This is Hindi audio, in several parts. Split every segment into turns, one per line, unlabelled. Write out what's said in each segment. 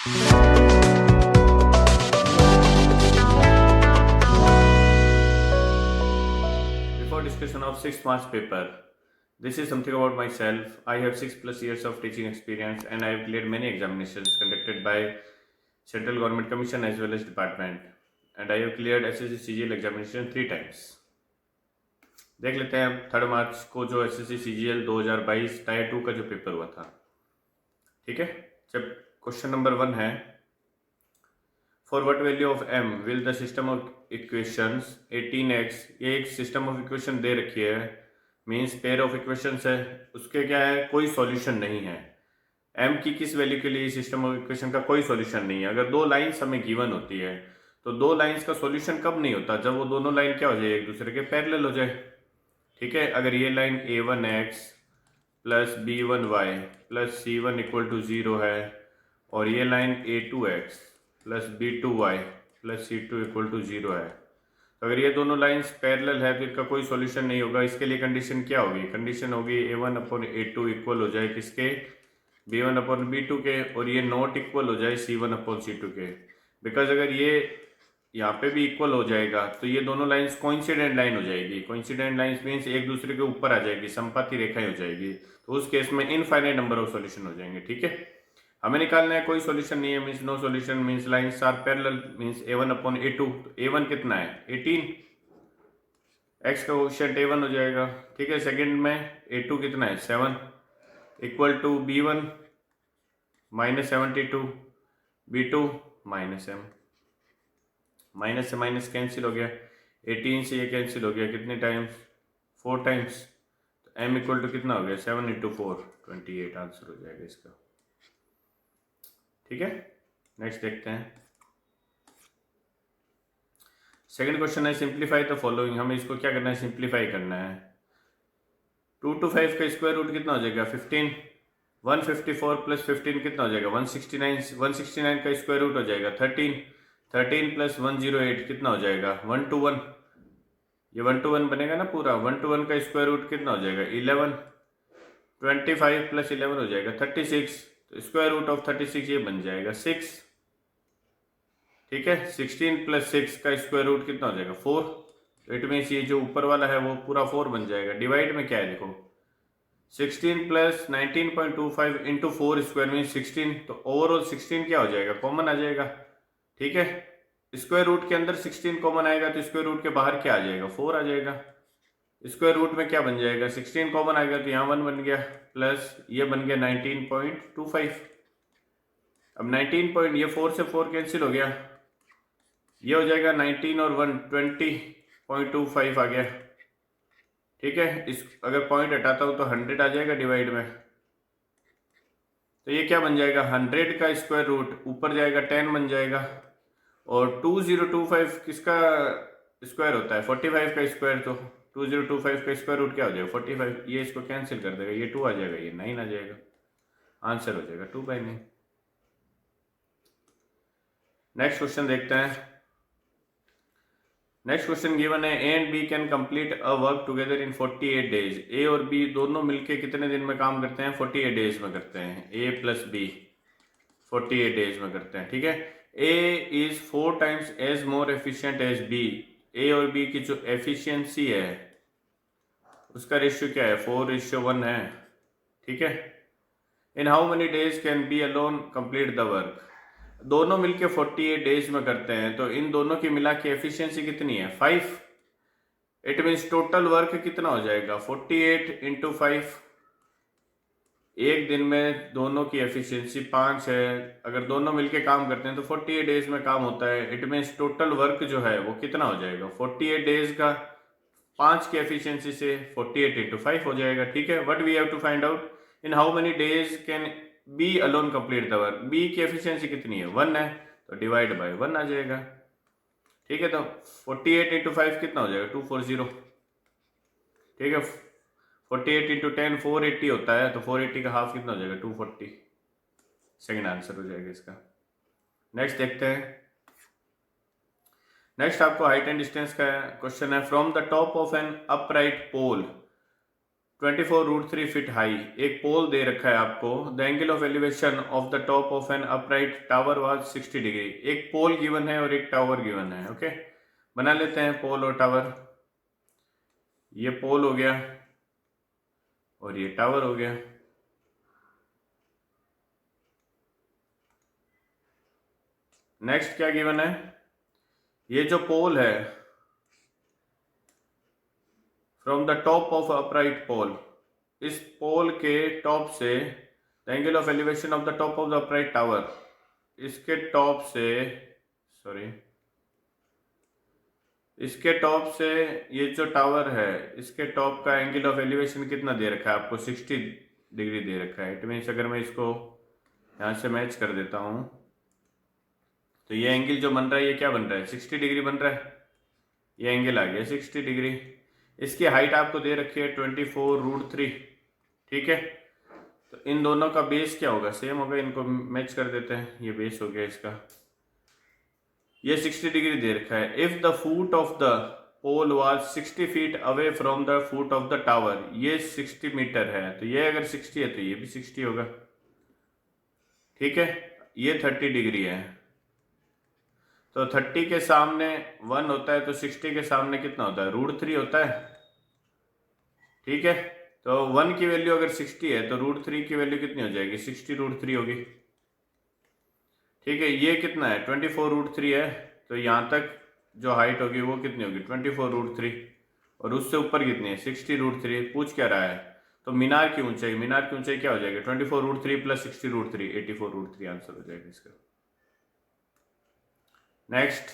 Before discussion of 6 marks paper, this is something about myself. I have 6+ years of teaching experience and I have cleared many examinations conducted by Central Government Commission as well as department, and I have cleared SSC CGL examination 3 times. देख लेते हैं 3 मार्च को जो SSC CGL 2022 टायर 2 का जो पेपर हुआ था। ठीक है, जब क्वेश्चन नंबर 1 है, for what value of m will the system of equations 18x, ये एक सिस्टम ऑफ इक्वेशन दे रखी है, मीन्स पेयर ऑफ इक्वेशंस है, उसके क्या है, कोई सॉल्यूशन नहीं है। m की किस वैल्यू के लिए सिस्टम ऑफ इक्वेशन का कोई सॉल्यूशन नहीं है। अगर 2 लाइंस हमें गिवन होती है तो 2 लाइंस का सॉल्यूशन कब नहीं होता, जब वो दोनों लाइन क्या हो जाए, एक दूसरे के पैरेलल हो जाए। ठीक है, अगर ये line a1x plus b1y plus c1 equal to 0 है और ये line a2x plus b2y plus c2 equal to 0 है, तो अगर ये दोनों लाइंस पैरेलल है तो इनका कोई सॉल्यूशन नहीं होगा। इसके लिए कंडीशन क्या होगी, कंडीशन होगी a1/a2 इक्वल हो जाए किसके, b1/b2 के, और ये नॉट इक्वल हो जाए c1/c2 के। बिकॉज अगर ये यहाँ पे भी इक्वल हो जाएगा तो ये दोनों लाइंस कोइंसिडेंट लाइन हो जाएगी। कोइंसिडेंट लाइंस मीन्स एक दूसरे के ऊपर आ जाएगी, संपाती रेखाएं हो जाएगी, तो उस केस में इनफाइनाइट नंबर ऑफ सॉल्यूशन हो जाएंगे। ठीक है, हमें निकालना है कोई सॉल्यूशन नहीं है, means no solution, means lines are parallel, means a1/a2। तो a1 कितना है 18, x का कोएफिशिएंट a1 हो जाएगा। ठीक है, सेकंड में a2 कितना है 7 equal to b1 -72 b2 -m, minus से माइनस कैंसिल हो गया, 18 से ये कैंसिल हो गया, कितने टाइम्स 4 टाइम्स, तो m इक्वल टू कितना हो गया 7 × 4 28 आंसर हो जाएगा इसका। ठीक है, नेक्स्ट देखते हैं। सेकंड क्वेश्चन है सिंप्लीफाई द फॉलोइंग, हमें इसको क्या करना है, सिंप्लीफाई करना है। 2 to 5 का स्क्वायर रूट कितना हो जाएगा 15, 154 प्लस 15 कितना हो जाएगा 169, 169 का स्क्वायर रूट हो जाएगा 13, 13 प्लस 108 कितना हो जाएगा 1 to 1, ये 1 to 1 बनेगा ना पूरा, 1 to 1 का स्क्वायर रूट कितना हो जाएगा 11, 25 प्लस 11 हो जाएगा 36, तो स्क्वायर रूट ऑफ 36 ये बन जाएगा 6। ठीक है, 16 प्लस 6 का स्क्वायर रूट कितना हो जाएगा 4, तो इट मीन्स ये जो ऊपर वाला है वो पूरा 4 बन जाएगा। डिवाइड में क्या है देखो, 16 प्लस 19.25 इंटू 4 स्क्वायर मीन 16, तो ओवरऑल 16 क्या हो जाएगा, कॉमन आ जाएगा। ठीक है, स्क्वायर रूट के अंदर 16 कॉमन आएगा तो स्क्वायर रूट के बाहर क्या आ जाएगा 4 आ जाएगा। स्क्वायर रूट में क्या बन जाएगा 16 कॉमन आएगा तो यहाँ 1 बन गया, प्लस ये बन गया 19.25। अब 19 पॉइंट, ये 4 से 4 कैंसिल हो गया, ये हो जाएगा 19 और 1 20.25 आ गया। ठीक है, इस अगर पॉइंट हटाता हूँ तो 100 आ जाएगा डिवाइड में, तो ये क्या बन जाएगा 100 का स्क्वायर रूट ऊपर जाएगा 10 बन जाएगा, और 2025 किसका स्क्वायर होता है 45 का स्क्वायर, तो 2025 का स्क्वायर रूट क्या हो जाएगा 45, ये इसको कैंसिल कर देगा, ये 2 आ जाएगा, ये 9 आ जाएगा, आंसर हो जाएगा 2/9। नेक्स्ट क्वेश्चन देखते हैं। नेक्स्ट क्वेश्चन गिवन है A and B can complete a work together in 48 days. A और बी दोनों मिलके कितने दिन में काम करते हैं 48 डेज में करते हैं, ए प्लस बी 48 डेज में करते हैं। ठीक है, A is 4 times as more efficient as B. A और बी की जो एफिशिएंसी है उसका रेशियो क्या है 4:1 है। ठीक है, इन how many days can be alone complete the work. दोनों मिलके 48 डेज में करते हैं, तो इन दोनों की मिला के एफिशिएंसी कितनी है 5। इट मीन्स टोटल वर्क कितना हो जाएगा 48 × 5। एक दिन में दोनों की एफिशिएंसी 5 है, अगर दोनों मिलके काम करते हैं तो 48 डेज में काम होता है। इट मीन्स टोटल वर्क जो है वो कितना हो जाएगा 48 डेज का 5 की एफिशिएंसी से 48 × 5 हो जाएगा। ठीक है, what we have to find out, in how many days can be alone complete the work. B की एफिशिएंसी कितनी है 1 है, तो डिवाइड बाय 1 आ जाएगा। ठीक है, तो 48 × 5 कितना हो जाएगा 240। ठीक है, 48 × 10 480 होता है, तो 480 का हाफ कितना हो जाएगा 240। सेकेंड आंसर हो जाएगा इसका। नेक्स्ट देखते हैं। नेक्स्ट आपको हाइट एंड डिस्टेंस का क्वेश्चन है। From the top of an upright pole 24√3 feet high, एक पोल दे रखा है आपको। The angle of elevation of the top of an upright tower was 60 degree. एक पोल गिवन है और एक टावर गिवन है। ओके, बना लेते हैं पोल और टावर। ये पोल हो गया और ये टावर हो गया। नेक्स्ट क्या गिवन है, ये जो पोल है, from the top of upright pole, इस पोल के टॉप से the angle of elevation of the top of the upright tower, इसके टॉप से, सॉरी, इसके टॉप से ये जो टावर है, इसके टॉप का एंगल ऑफ एलिवेशन कितना दे रखा है आपको? 60 डिग्री दे रखा है। इट मीन्स अगर मैं इसको यहाँ से मैच कर देता हूँ तो ये एंगल जो बन रहा है, ये क्या बन रहा है? 60 डिग्री बन रहा है। ये एंगल आ गया 60 डिग्री। इसकी हाइट आपको दे रखी है 24√3। ठीक है, तो इन दोनों का बेस क्या होगा? सेम होगा, इनको मैच कर देते हैं। ये बेस हो गया इसका, ये 60 डिग्री दे रखा है। If the foot of the pole was 60 feet away from the foot of the tower, ये 60 मीटर है, तो ये अगर 60 है तो ये भी 60 होगा। ठीक है, ये 30 डिग्री है, तो 30 के सामने 1 होता है, तो 60 के सामने कितना होता है? √3 होता है। ठीक है, तो 1 की वैल्यू अगर 60 है तो √3 की वैल्यू कितनी हो जाएगी? 60√3 होगी। ठीक है, ये कितना है? 24√3 है, तो यहाँ तक जो हाइट होगी वो कितनी होगी? 24√3, और उससे ऊपर कितनी है? 60√3। पूछ क्या रहा है? तो मीनार की ऊंचाई, मीनार की ऊंचाई क्या हो जाएगी? 24√3 प्लस 60√3, 84√3 आंसर हो जाएगा इसका। Next,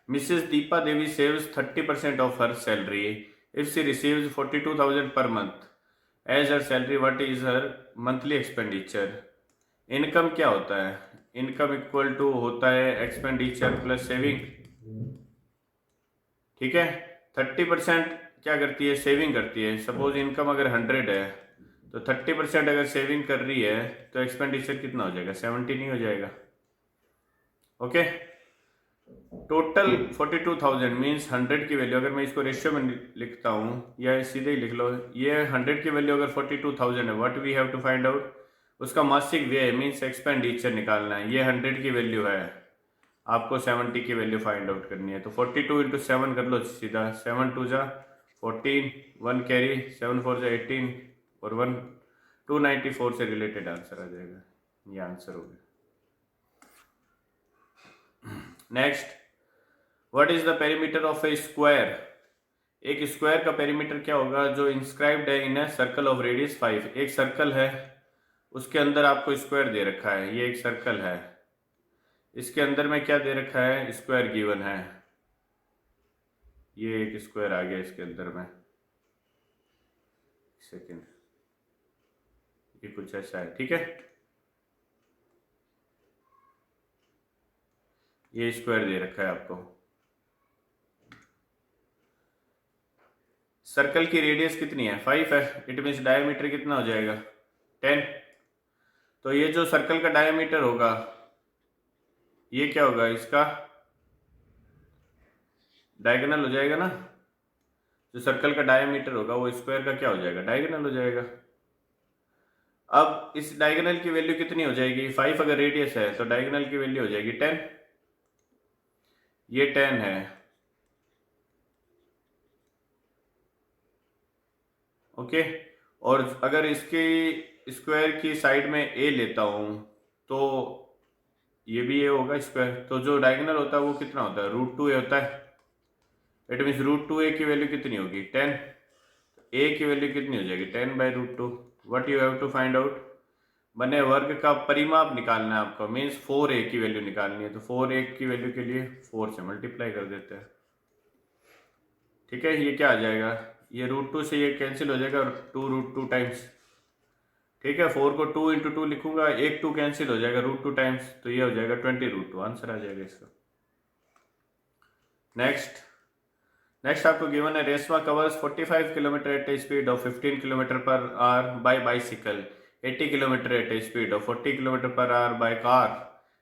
Mrs. Deepa Devi saves 30% of her salary if she receives 42,000 per month as her salary. What is her monthly expenditure? Income क्या होता है? इनकम इक्वल टू होता है एक्सपेंडिचर प्लस सेविंग। ठीक है, 30% क्या करती है? सेविंग करती है। सपोज इनकम अगर 100 है तो 30% अगर सेविंग कर रही है तो एक्सपेंडिचर कितना हो जाएगा? 70 नहीं हो जाएगा। ओके, टोटल 42,000 मीन्स 100 की वैल्यू, अगर मैं इसको रेशियो में लिखता हूँ या सीधे ही लिख लो, ये 100 की वैल्यू अगर 42,000 है, what we have to find out? उसका मासिक व्यय मीन्स एक्सपेंडिचर निकालना है। ये 100 की वैल्यू है, आपको 70 की वैल्यू फाइंड आउट करनी है। तो 42 × 7 कर लो सीधा, 7 2 जा 14, 1 कैरी, 7 4 जा 18 और 1 294 से रिलेटेड आंसर आ जाएगा। ये आंसर हो गया। Next, what is the perimeter of A square? एक स्क्वायर का पेरीमीटर क्या होगा? जो इंस्क्राइब्ड है इन ए सर्कल ऑफ रेडियस 5। एक सर्कल है, उसके अंदर आपको स्क्वायर दे रखा है। ये एक सर्कल है, इसके अंदर में क्या दे रखा है? स्क्वायर गिवन है। ये एक स्क्वायर आ गया इसके अंदर में। सेकंड, ये कुछ ऐसा है। ठीक है, ये स्क्वायर दे रखा है आपको। सर्कल की रेडियस कितनी है? 5 है। इट मीन्स डायमीटर कितना हो जाएगा? 10। तो ये जो सर्कल का डायमीटर होगा, ये क्या होगा? इसका डायगोनल हो जाएगा ना। जो सर्कल का डायमीटर होगा वो स्क्वायर का क्या हो जाएगा? डायगोनल हो जाएगा। अब इस डायगोनल की वैल्यू कितनी हो जाएगी? 5 अगर रेडियस है तो डायगोनल की वैल्यू हो जाएगी 10। ये 10 है। ओके, और अगर इसकी स्क्वायर की साइड में a लेता हूं तो ये भी a होगा स्क्वायर। तो जो डायगोनल होता है वो कितना होता है? √2a होता है। इट मीन्स √2a की वैल्यू कितनी होगी? 10। a की वैल्यू कितनी हो जाएगी? 10/√2। What you have to find out? बने वर्ग का परिमाप निकालना है आपको, मीन्स 4a की वैल्यू निकालनी है। तो 4a की वैल्यू के लिए 4 से मल्टीप्लाई कर देते हैं। ठीक है, ये क्या आ जाएगा? ये √2 से ये कैंसिल हो जाएगा, 2√2 टाइम्स। ठीक है, 4 को 2 × 2 लिखूंगा, एक 2 कैंसिल हो जाएगा √2 टाइम्स, तो ये हो जाएगा 20√2। आंसर आ जाएगा इसका। नेक्स्ट आपको गिवन है Reshma covers 45 kilometre at a speed of 15 kilometre per hour by bicycle, 80 kilometre at a speed of 40 kilometre per hour by car,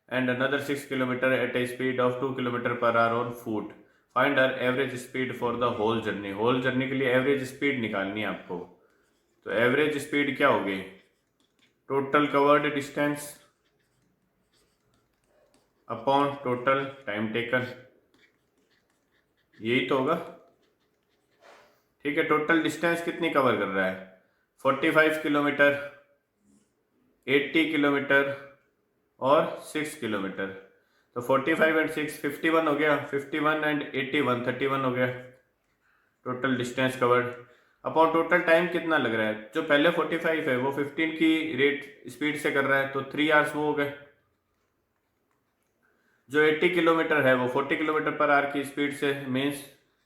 and another 6 kilometre at a speed of 2 kilometre per hour on foot. Find her average speed for the whole journey. Whole journey के लिए एवरेज स्पीड निकालनी है आपको। तो एवरेज स्पीड क्या होगी? Total covered distance upon total time taken, यही तो होगा। ठीक है, टोटल डिस्टेंस कितनी कवर कर रहा है? 45 किलोमीटर, 80 किलोमीटर और 6 किलोमीटर। तो 45 एंड 6 51 हो गया, 51 एंड 81 31 हो गया total distance covered. Upon total time कितना लग रहा है? जो पहले 45 है वो 15 की रेट स्पीड से कर रहा है, तो 3 आवर्स वो हो गए। जो 80 किलोमीटर है वो 40 किलोमीटर पर आवर की स्पीड से, मीन्स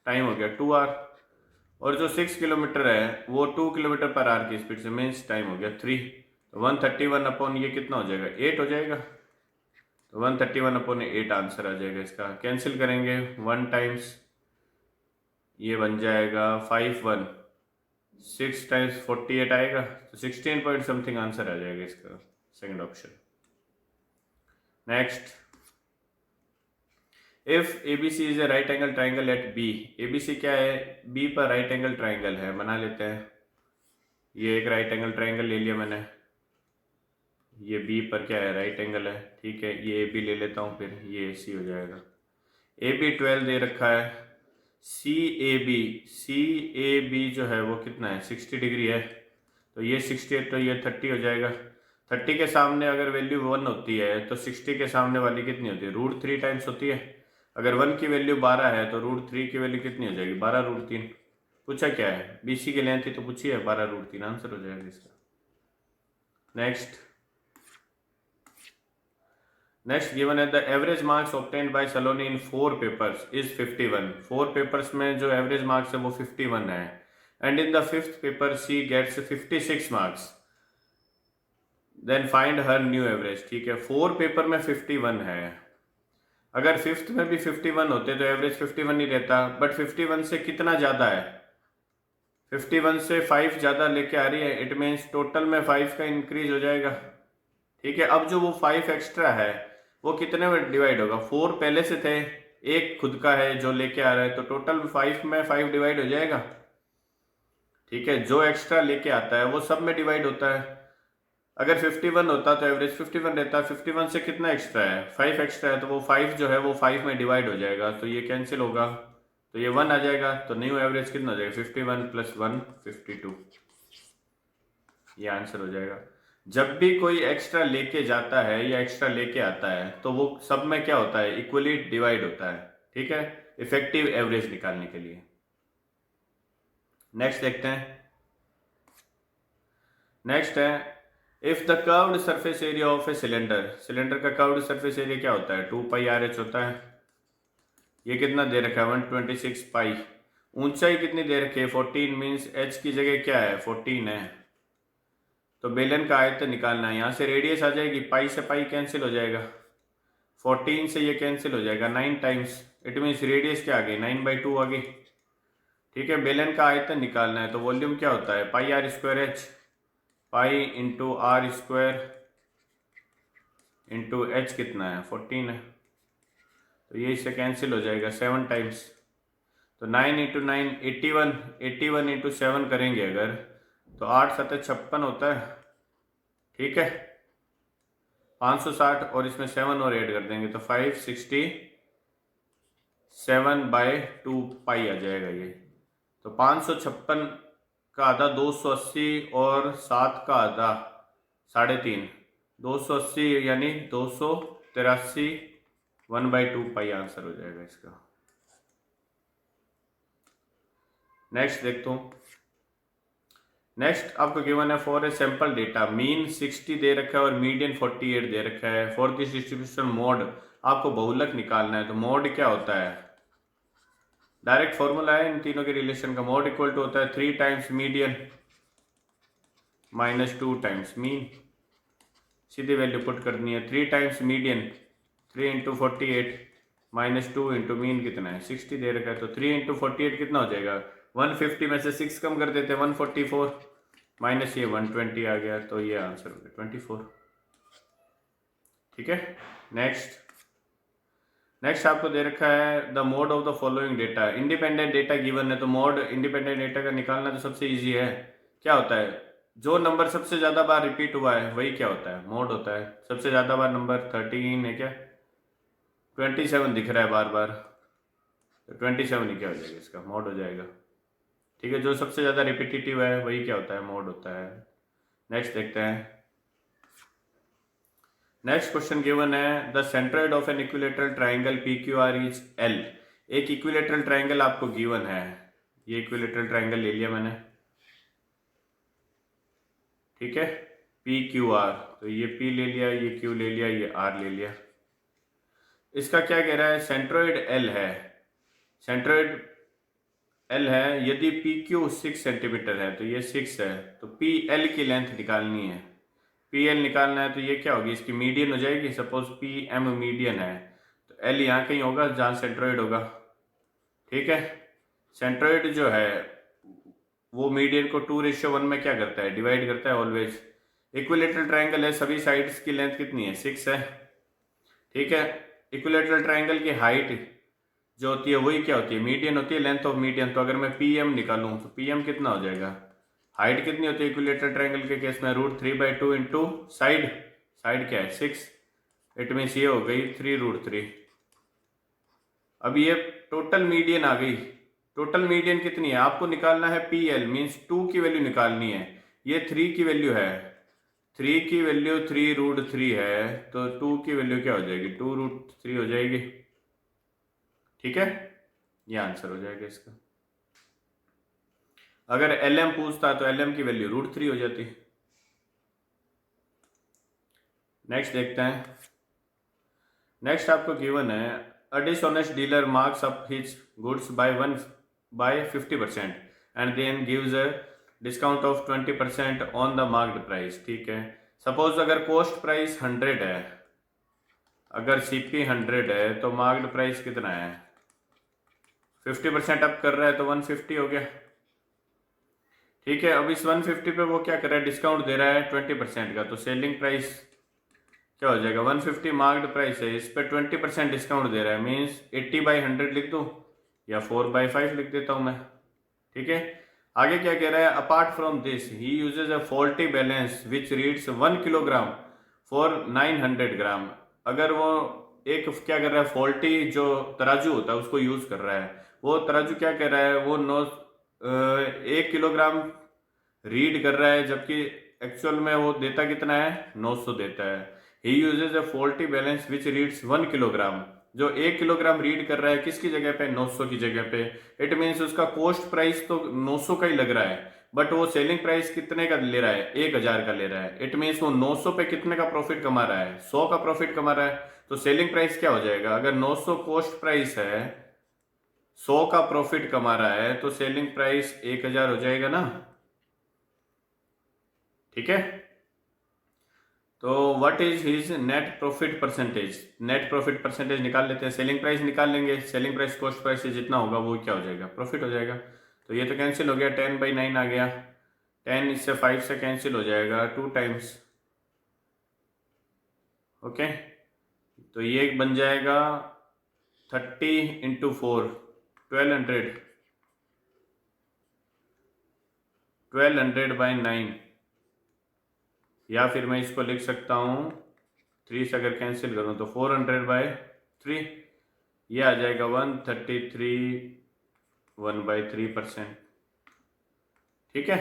टाइम हो गया 2 आवर। और जो 6 किलोमीटर है वो 2 किलोमीटर पर आवर की स्पीड से, मीन्स टाइम हो गया 3। तो 131 अपॉन ये कितना हो जाएगा? 8 हो जाएगा। तो 131 अपॉन 8 आंसर आ जाएगा इसका। कैंसिल करेंगे 1 टाइम्स, ये बन जाएगा 5 1, 6 टाइम्स 48 आएगा, तो 16 पॉइंट समथिंग आंसर आ जाएगा इसका, second option. Next, if ABC is a right angle triangle at B। ABC क्या है? B पर राइट एंगल ट्राइंगल है, बना लेते हैं। ये एक राइट एंगल ट्राइंगल ले लिया मैंने, ये B पर क्या है? राइट एंगल है। ठीक है, ये AB ले लेता हूँ, फिर ये AC हो जाएगा। AB 12 दे रखा है। CAB जो है वो कितना है? 60 डिग्री है, तो ये 60 है, तो ये 30 हो जाएगा। 30 के सामने अगर वैल्यू 1 होती है तो 60 के सामने वाली कितनी होती है? √3 टाइम्स होती है। अगर 1 की वैल्यू 12 है तो √3 की वैल्यू कितनी हो जाएगी? 12√3। पूछा क्या है? BC की लेंथ ही तो पूछी है, 12√3 आंसर हो जाएगा इसका। नेक्स्ट गिवन है the average marks obtained by Saloni in 4 papers is 51। 4 papers में जो एवरेज मार्क्स है वो 51 है, and in the 5th paper she gets 56 marks, then find her new average. ठीक है, 4 पेपर में 51 है। अगर 5th में भी 51 होते तो एवरेज 51 ही रहता, बट 51 से कितना ज़्यादा है? 51 से 5 ज़्यादा लेके आ रही है, इट मीन्स टोटल में 5 का इंक्रीज हो जाएगा। ठीक है, अब जो वो 5 एक्स्ट्रा है वो कितने में डिवाइड होगा? 4 पहले से थे, एक खुद का है जो लेके आ रहा है, तो टोटल 5 में 5 डिवाइड हो जाएगा। ठीक है, जो एक्स्ट्रा लेके आता है वो सब में डिवाइड होता है। अगर 51 होता तो एवरेज 51 रहता, 51 से कितना एक्स्ट्रा है? 5 एक्स्ट्रा है, तो वो 5 जो है वो 5 में डिवाइड हो जाएगा, तो ये कैंसिल होगा, तो ये 1 आ जाएगा। तो न्यू एवरेज कितना हो जाएगा? 51 + 1 52, ये आंसर हो जाएगा। जब भी कोई एक्स्ट्रा लेके जाता है या एक्स्ट्रा लेके आता है तो वो सब में क्या होता है? इक्वली डिवाइड होता है। ठीक है, इफेक्टिव एवरेज निकालने के लिए। नेक्स्ट देखते हैं। नेक्स्ट है if the curved surface area of a cylinder. Cylinder का कर्व्ड सरफेस एरिया क्या होता है? 2πRh होता है। ये कितना दे रखा है? 126 पाई। ऊंचाई कितनी दे रखी है? 14, मीन्स h की जगह क्या है? 14 है। तो बेलन का आयतन निकालना है। यहाँ से रेडियस आ जाएगी, पाई से पाई कैंसिल हो जाएगा, 14 से ये कैंसिल हो जाएगा 9 टाइम्स, इट मीन्स रेडियस क्या आ गई? 9/2 आ गई। ठीक है, बेलन का आयतन निकालना है, तो वॉल्यूम क्या होता है? πr²h, pi into r² into h कितना है? 14 है, तो ये इससे कैंसिल हो जाएगा 7 टाइम्स। तो 9 × 9 81, 81 × 7 करेंगे अगर, तो 8 × 7 = 56 होता है। ठीक है, 560 और इसमें 7 और ऐड कर देंगे तो 567/2 पाई आ जाएगा ये। तो 556 का आधा 280 और 7 का आधा 3.5, 280 यानी 283, 1/2 पाई आंसर हो जाएगा इसका। नेक्स्ट देखता हूँ। नेक्स्ट आपको गिवन है for a sample data mean 60 दे रखा है और मीडियन 48 दे रखा है। फॉर दिस डिस्ट्रीब्यूशन मोड आपको बहुलक निकालना है। तो मोड क्या होता है? डायरेक्ट फॉर्मूला है इन तीनों के रिलेशन का। मोड इक्वल टू होता है 3 टाइम्स मीडियन -2 टाइम्स मीन। सीधी वैल्यू पुट करनी है। 3 टाइम्स मीडियन 3 × 48 -2 × मीन कितना है? 60 दे रखा है, तो 3 × 48 कितना हो जाएगा? 150 में से 6 कम कर देते हैं 144 माइनस ये 120 आ गया, तो ये आंसर हो गया 24। ठीक है, नेक्स्ट नेक्स्ट आपको दे रखा है the mode of the following data, independent data given है तो मोड इंडिपेंडेंट डेटा का निकालना तो सबसे इजी है। क्या होता है, जो नंबर सबसे ज़्यादा बार रिपीट हुआ है वही क्या होता है, मोड होता है। सबसे ज़्यादा बार नंबर 13 है क्या, 27 दिख रहा है बार बार, तो 27 ही क्या हो जाएगा, इसका मोड हो जाएगा। ठीक है, जो सबसे ज़्यादा रिपीटिटिव है वही क्या होता है, मोड होता है। नेक्स्ट देखते हैं। नेक्स्ट क्वेश्चन गिवन है the centroid of N equilateral triangle P Q R is L. एक इक्विलेटरल ट्राइंगल आपको गिवन है, ये इक्विलेटरल ट्राइंगल ले लिया मैंने, ठीक है, पी क्यू आर, तो ये पी ले लिया, ये क्यू ले लिया, ये आर ले लिया। इसका क्या कह रहा है, सेंट्रोइड एल है, सेंट्रोइड एल है, यदि पी क्यू 6 सेंटीमीटर है तो ये 6 है, तो पी एल की लेंथ निकालनी है। पी एल निकालना है तो ये क्या होगी, इसकी मीडियन हो जाएगी। सपोज पी एम मीडियन है तो एल यहाँ कहीं होगा जहाँ सेंट्रोइड होगा। ठीक है, सेंट्रोइड जो है वो मीडियन को 2:1 में क्या करता है, डिवाइड करता है ऑलवेज। इक्विलेटरल ट्राइंगल है, सभी साइड्स की लेंथ कितनी है, 6 है। ठीक है, इक्विलेटरल ट्राइंगल की हाइट जो होती है वही क्या होती है, मीडियन होती है, लेंथ ऑफ मीडियन। तो अगर मैं पी एम निकालूं तो पी एम कितना हो जाएगा, हाइट कितनी होती है इक्विलेटरल ट्राइंगल के केस में, √3/2 इंटू साइड, साइड क्या है 6, इट मीन्स ये हो गई 3√3। अब ये टोटल मीडियन आ गई, टोटल मीडियन कितनी है आपको निकालना है, पी एल मीन्स 2 की वैल्यू निकालनी है, ये 3 की वैल्यू है, 3 की वैल्यू 3√3 है, तो 2 की वैल्यू क्या हो जाएगी, 2√3 हो जाएगी। ठीक है, ये आंसर हो जाएगा इसका। अगर एल एम पूछता तो एल एम की वैल्यू √3 हो जाती। नेक्स्ट देखते हैं। नेक्स्ट आपको गिवन है a dishonest dealer marks up his goods by 50% and then gives a discount of 20% on the marked price. ठीक है, सपोज अगर कॉस्ट प्राइस 100 है, अगर सीपी 100 है तो मार्क्ड प्राइस कितना है, 50% अप कर रहा है तो 150 हो गया। ठीक है, अब इस 150 पे वो क्या कर रहा है, डिस्काउंट दे रहा है 20% का, तो सेलिंग प्राइस क्या हो जाएगा, 150 मार्क्ड प्राइस है, इस पर 20% डिस्काउंट दे रहा है, मीन्स 80/100 लिख दूँ या 4/5 लिख देता हूँ मैं। ठीक है, आगे क्या कह रहा है, apart from this he uses a faulty balance which reads 1 kilogram for 900 ग्राम। अगर वो एक क्या कर रहा है, फॉल्टी जो तराजू होता है उसको यूज कर रहा है, वो तराजू क्या कर रहा है, वो 1 किलोग्राम रीड कर रहा है, जबकि एक्चुअल में वो देता कितना है, 900 देता है। He uses a faulty balance which reads 1 kilogram, जो 1 किलोग्राम रीड कर रहा है किसकी जगह पे, 900 की जगह पे। इट मीन्स उसका कॉस्ट प्राइस तो 900 का ही लग रहा है, बट वो सेलिंग प्राइस कितने का ले रहा है, 1000 का ले रहा है। इट मीन्स वो 900 पे कितने का प्रॉफिट कमा रहा है, 100 का प्रॉफिट कमा रहा है। तो सेलिंग प्राइस क्या हो जाएगा, अगर 900 कॉस्ट प्राइस है, 100 का प्रॉफिट कमा रहा है, तो सेलिंग प्राइस 1000 हो जाएगा ना। ठीक है, तो what is his net profit percentage, net profit percentage निकाल लेते हैं, सेलिंग प्राइस निकाल लेंगे, सेलिंग प्राइस कॉस्ट प्राइस से जितना होगा वो क्या हो जाएगा, प्रॉफिट हो जाएगा। तो ये तो कैंसिल हो गया, 10/9 आ गया, 10 इससे 5 से कैंसिल हो जाएगा 2 टाइम्स। ओके, तो ये बन जाएगा 30 × 4, 1200, 1200/9, या फिर मैं इसको लिख सकता हूँ 3 से अगर कैंसिल करूँ तो 400/3, ये आ जाएगा 133 1/3%। ठीक है,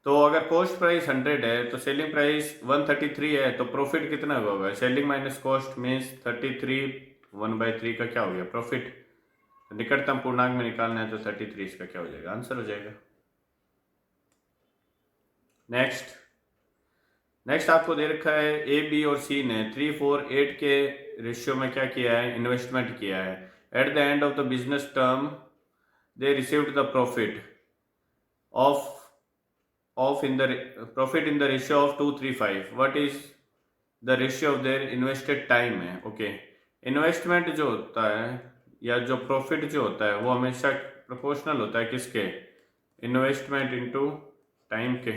तो अगर कॉस्ट प्राइस 100 है तो सेलिंग प्राइस 133 है, तो प्रॉफिट कितना होगा, सेलिंग माइनस कॉस्ट मीन्स 33, 1/3 का क्या हो गया, प्रॉफिट। तो निकटतम पूर्णांक में निकालना है तो 33, इसका क्या हो जाएगा, आंसर हो जाएगा। नेक्स्ट आपको दे रखा है ए बी और सी ने 3:4:8 के रेशियो में क्या किया है, इन्वेस्टमेंट किया है। At the end of the business term they received the profit of in the profit in the ratio of 2:3:5। What is the ratio of their invested time है। ओके, इन्वेस्टमेंट जो होता है या जो प्रॉफिट जो होता है वो हमेशा प्रोपोर्शनल होता है किसके, इन्वेस्टमेंट इनटू टाइम के।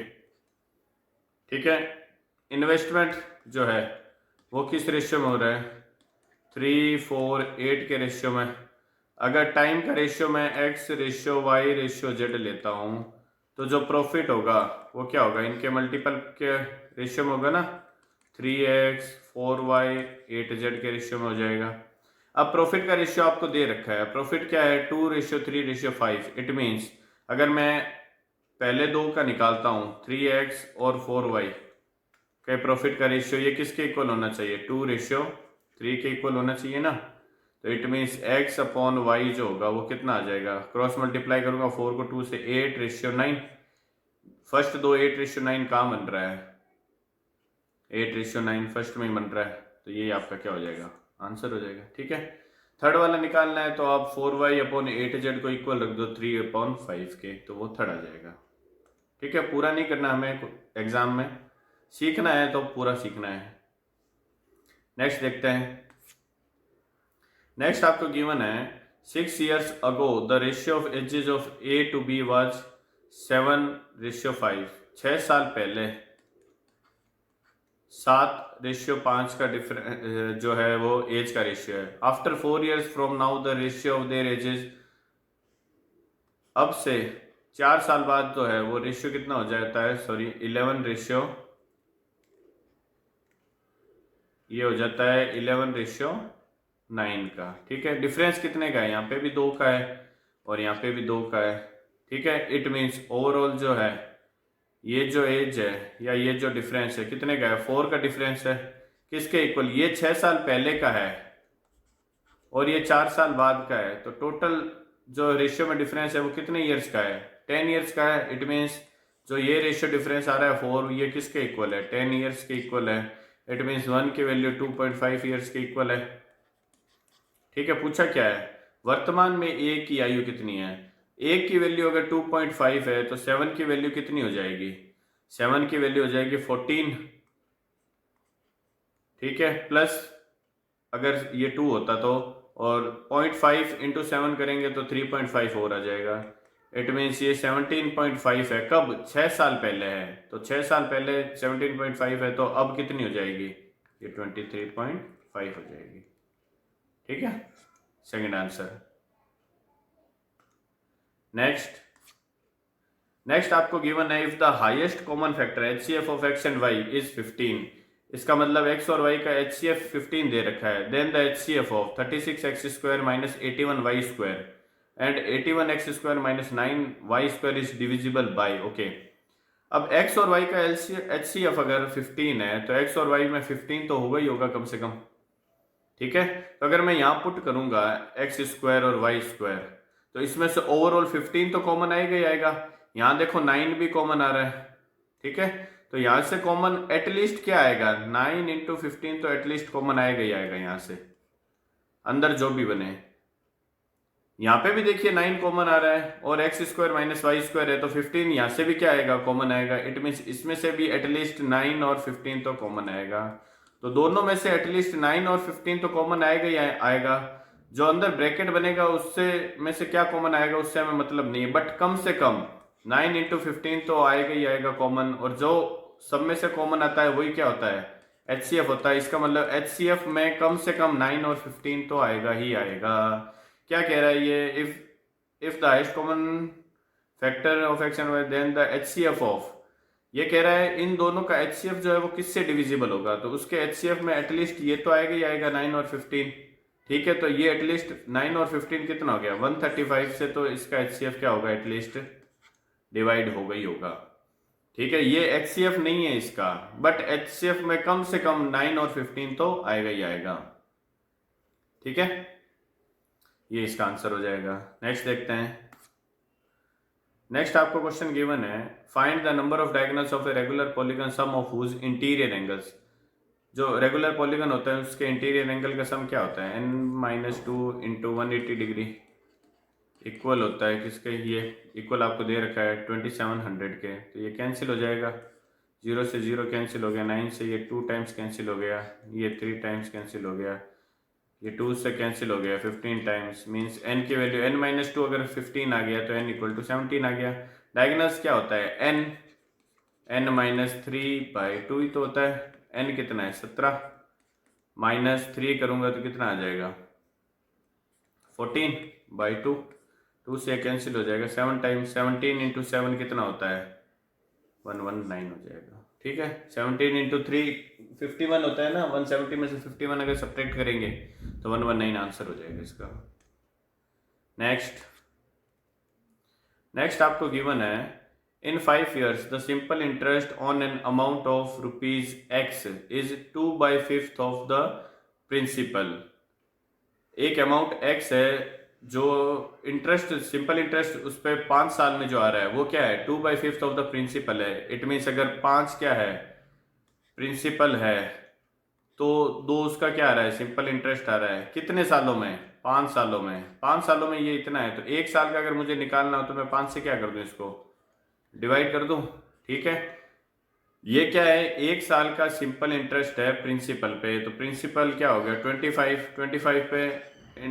ठीक है, इन्वेस्टमेंट जो है वो किस रेशियो में हो रहा है, 3:4:8 के रेशियो में, अगर टाइम का रेशियो मैं x ratio y ratio z लेता हूँ तो जो प्रॉफिट होगा वो क्या होगा, इनके मल्टीपल के रेशियो में होगा ना, 3x 4y 8z के रेशियो में हो जाएगा। अब प्रॉफिट का रेशियो आपको दे रखा है, प्रॉफिट क्या है 2:3:5। इट मीन्स अगर मैं पहले दो का निकालता हूँ 3x और 4y के प्रॉफिट का रेशियो, ये किसके इक्वल होना चाहिए, 2:3 के इक्वल होना चाहिए ना। तो it means x upon y जो होगा वो कितना आ जाएगा, क्रॉस मल्टीप्लाई करूंगा 4 को 2 से 8:9। फर्स्ट दो 8:9 कहाँ बन रहा है, 8:9 फर्स्ट में ही बन रहा है, तो ये आपका क्या हो जाएगा, आंसर हो जाएगा। ठीक है, थर्ड वाला निकालना है तो आप 4y अपॉन 8z को इक्वल रख दो 3/5 के, तो वो थर्ड आ जाएगा। ठीक है, पूरा नहीं करना हमें एग्जाम में, सीखना है तो पूरा सीखना है। नेक्स्ट देखते हैं। नेक्स्ट आपको गिवन है 6 years ago the ratio of edges of A to B was 7:5। 6 साल पहले 7:5 का डिफरेंस जो है वो एज का रेशियो है। After 4 years from now the ratio of their edges, अब से 4 साल बाद जो है वो रेशियो कितना हो जाता है, सॉरी 11 रेशियो, ये हो जाता है 11:9 का। ठीक है, डिफरेंस कितने का है, यहाँ पे भी 2 का है और यहाँ पे भी 2 का है। ठीक है, इट मीन्स ओवरऑल जो है ये जो एज है या ये जो डिफरेंस है कितने का है, 4 का डिफरेंस है। किसके इक्वल, ये 6 साल पहले का है और ये 4 साल बाद का है, तो टोटल जो रेशियो में डिफरेंस है वो कितने ईयर्स का है, 10 ईयर्स का है। इट मीन्स जो ये रेशियो डिफरेंस आ रहा है 4, ये किसके इक्वल है, 10 ईयर्स के इक्वल है। इट मीन्स 1 की वैल्यू 2.5 ईयर्स के इक्वल है। ठीक है, पूछा क्या है, वर्तमान में ए की आयु कितनी है। ए की वैल्यू अगर 2.5 है तो 7 की वैल्यू कितनी हो जाएगी, 7 की वैल्यू हो जाएगी 14। ठीक है, प्लस अगर ये 2 होता तो, और 0.5 इंटू 7 करेंगे तो 3.5 और आ जाएगा। इट मीन्स ये 17.5 है, कब, 6 साल पहले है, तो 6 साल पहले 17.5 है, तो अब कितनी हो जाएगी, ये 23.5 हो जाएगी। ठीक है, सेकंड आंसर। नेक्स्ट आपको गिवन है if the highest common factor HCF of x and y is 15, इसका मतलब x और y का HCF 15 दे रखा है, then the HCF of 36x² minus 81y² and 81x² minus 9y² is divisible by. Okay, अब x और y का HCF अगर 15 है तो x और y में 15 तो होगा ही होगा कम से कम। ठीक है, तो अगर मैं यहाँ पुट करूंगा x² और y², तो इसमें से ओवरऑल 15 तो कॉमन आएगा ही आएगा। यहाँ देखो 9 भी कॉमन आ रहा है। ठीक है, तो यहाँ से कॉमन एटलीस्ट क्या आएगा, 9 इंटू 15 तो एटलीस्ट कॉमन आएगा ही आएगा यहाँ से, अंदर जो भी बने। यहाँ पे भी देखिए 9 कॉमन आ रहा है और x² माइनस y² है, तो 15 यहाँ से भी क्या आएगा, कॉमन आएगा। इट मीन्स इसमें से भी एटलीस्ट 9 और 15 तो कॉमन आएगा। तो दोनों में से एटलीस्ट 9 और 15 तो कॉमन आएगा ही आएगा। जो अंदर ब्रैकेट बनेगा उससे में से क्या कॉमन आएगा उससे हमें मतलब नहीं है, बट कम से कम 9 इंटू 15 तो आएगा ही आएगा कॉमन, और जो सब में से कॉमन आता है वही क्या होता है, HCF होता है। इसका मतलब HCF में कम से कम 9 और 15 तो आएगा ही आएगा। क्या कह रहा है ये, if the highest common factor of x and y then the HCF of, ये कह रहा है इन दोनों का HCF जो है वो किससे डिविजिबल होगा, तो उसके HCF में एटलीस्ट ये तो आएगा ही आएगा 9 और 15। ठीक है, तो ये एटलीस्ट 9 और 15 कितना हो गया, 135 से, तो इसका HCF क्या होगा, एटलीस्ट डिवाइड हो गई होगा। ठीक है, ये HCF नहीं है इसका, बट HCF में कम से कम 9 और 15 तो आएगा ही आएगा। ठीक है, ये इसका आंसर हो जाएगा। नेक्स्ट देखते हैं। नेक्स्ट आपको क्वेश्चन गिवन है find the number of diagonals of a regular polygon sum of whose interior angles. जो रेगुलर पॉलीगन होता है उसके इंटीरियर एंगल का सम क्या होता है, n-2 इंटू 180 डिग्री इक्वल होता है किसके, ये इक्वल आपको दे रखा है 2700 के, तो ये कैंसिल हो जाएगा, 0 से 0 कैंसिल हो गया, 9 से ये 2 टाइम्स कैंसिल हो गया, ये 3 टाइम्स कैंसिल हो गया, ये 2 से कैंसिल हो गया 15 टाइम्स, मीन्स n की वैल्यू n-2 अगर 15 आ गया तो n इक्वल टू 17 आ गया। डायगोनल्स क्या होता है, n-3/2 ही तो होता है, n कितना है 17, -3 करूँगा तो कितना आ जाएगा 14/2, 2 से कैंसिल हो जाएगा। 7 टाइम्स 17 इंटू 7 कितना होता है 119 हो जाएगा। ठीक है, 17 इंटू 3 51 होता है ना, 170 में से 51 अगर सब्ट्रैक्ट करेंगे तो 119 आंसर हो जाएगा इसका। नेक्स्ट आपको गिवन है in 5 years the simple interest on an amount of ₹X is 2/5 of the principal. एक अमाउंट X है जो इंटरेस्ट, सिंपल इंटरेस्ट उस पर 5 साल में जो आ रहा है वो क्या है 2/5 ऑफ द प्रिंसिपल है। इट मीन्स अगर 5 क्या है प्रिंसिपल है तो 2 उसका क्या आ रहा है सिंपल इंटरेस्ट आ रहा है। कितने सालों में 5 सालों में। 5 सालों में ये इतना है तो 1 साल का अगर मुझे निकालना हो तो मैं 5 से क्या कर दूं इसको डिवाइड कर दूं। ठीक है, ये क्या है 1 साल का सिंपल इंटरेस्ट है प्रिंसिपल पे, तो प्रिंसिपल क्या हो गया 25 पे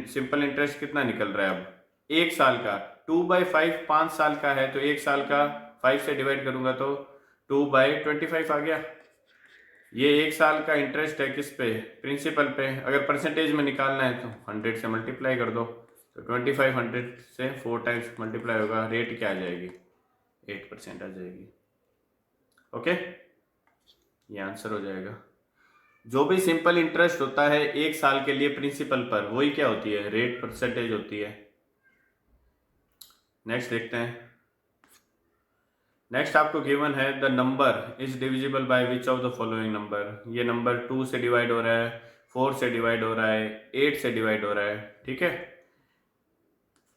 सिंपल इंटरेस्ट कितना निकल रहा है अब 1 साल का 2/5 5 साल का है तो 1 साल का 5 से डिवाइड करूंगा तो 2/25 आ गया। ये 1 साल का इंटरेस्ट है किस पे प्रिंसिपल पे। अगर परसेंटेज में निकालना है तो 100 से मल्टीप्लाई कर दो तो 25 100 से 4 टाइम्स मल्टीप्लाई होगा, रेट क्या आ जाएगी 8% आ जाएगी। ओके, ये आंसर हो जाएगा। जो भी सिंपल इंटरेस्ट होता है 1 साल के लिए प्रिंसिपल पर वही क्या होती है रेट परसेंटेज होती है। नेक्स्ट देखते हैं। नेक्स्ट आपको गिवन है the number is divisible by which of the following number. ये नंबर 2 से डिवाइड हो रहा है, 4 से डिवाइड हो रहा है, 8 से डिवाइड हो रहा है। ठीक है,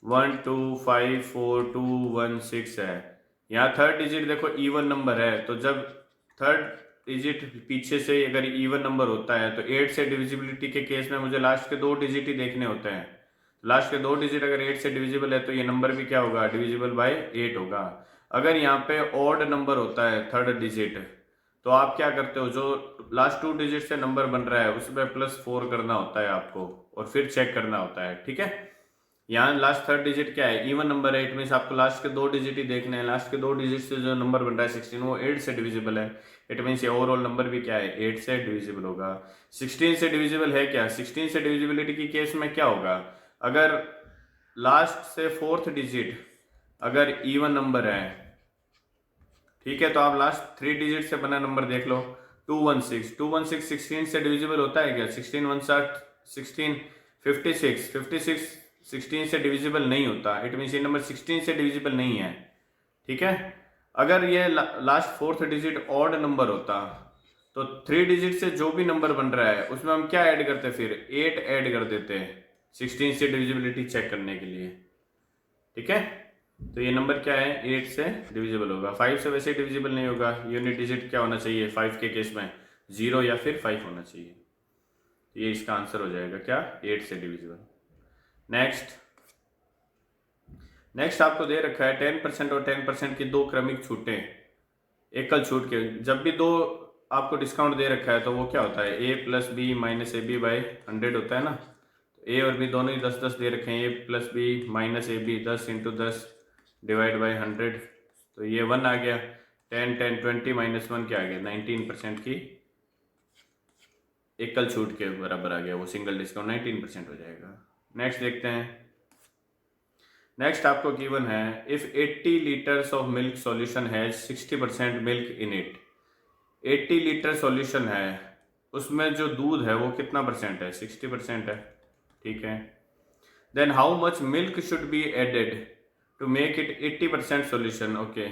1 2 5 4 2 1 6 है। यहाँ थर्ड डिजिट देखो इवन नंबर है तो जब थर्ड डिजिट पीछे से अगर इवन नंबर होता है तो 8 से डिविजिबिलिटी के केस में मुझे लास्ट के 2 डिजिट ही देखने होते हैं। लास्ट के 2 डिजिट अगर 8 से डिविजिबल है तो ये नंबर भी क्या होगा डिविजिबल बाय 8 होगा। अगर यहाँ पे ऑड नंबर होता है थर्ड डिजिट तो आप क्या करते हो जो लास्ट 2 डिजिट से नंबर बन रहा है उसमें +4 करना होता है आपको और फिर चेक करना होता है। ठीक है, यहाँ लास्ट थर्ड डिजिट क्या है इवन नंबर है, इट मीन्स आपको लास्ट के 2 डिजिट ही देखने हैं। लास्ट के 2 डिजिट से जो नंबर बन रहा है 16 वो 8 से डिविजिबल है, इट मीन्स ये ओवरऑल नंबर भी क्या है 8 से डिविजिबल होगा। 16 से डिविजिबल है क्या 16 से डिविजिबिलिटी की केस में क्या होगा अगर लास्ट से 4th डिजिट अगर इवन नंबर है, ठीक है, तो आप लास्ट 3 डिजिट से बना नंबर देख लो 216 16 से डिविजिबल होता है क्या 16 1 16 56 16 से डिविजिबल नहीं होता, इट मीन्स ये नंबर 16 से डिविजिबल नहीं है। ठीक है, अगर ये last 4th digit odd number होता तो 3 डिजिट से जो भी नंबर बन रहा है उसमें हम क्या ऐड करते फिर 8 ऐड कर देते 16 से डिविजिबिलिटी चेक करने के लिए। ठीक है, तो ये नंबर क्या है 8 से डिविजिबल होगा। 5 से वैसे डिविजिबल नहीं होगा, यूनिट डिजिट क्या होना चाहिए 5 के केस में 0 या फिर 5 होना चाहिए। तो ये इसका आंसर हो जाएगा क्या 8 से डिविजिबल। नेक्स्ट आपको दे रखा है 10% और 10% की 2 क्रमिक छूटें एकल छूट के। जब भी 2 आपको डिस्काउंट दे रखा है तो वो क्या होता है a + b - ab/100 होता है ना। तो a और b दोनों ही 10-10 दे रखे हैं, a + b - ab 10 × 10 divide by 100 तो ये 1 आ गया। 10 10 20 - 1 क्या आ गया 19% की एकल छूट के बराबर आ गया, वो सिंगल डिस्काउंट 19% हो जाएगा। नेक्स्ट देखते हैं। नेक्स्ट आपको गिवन है if 80 litres of milk solution has 60% milk in it. 80 litre solution है उसमें जो दूध है वो कितना परसेंट है 60% है। ठीक है, then how much milk should be added to make it 80% solution. Okay,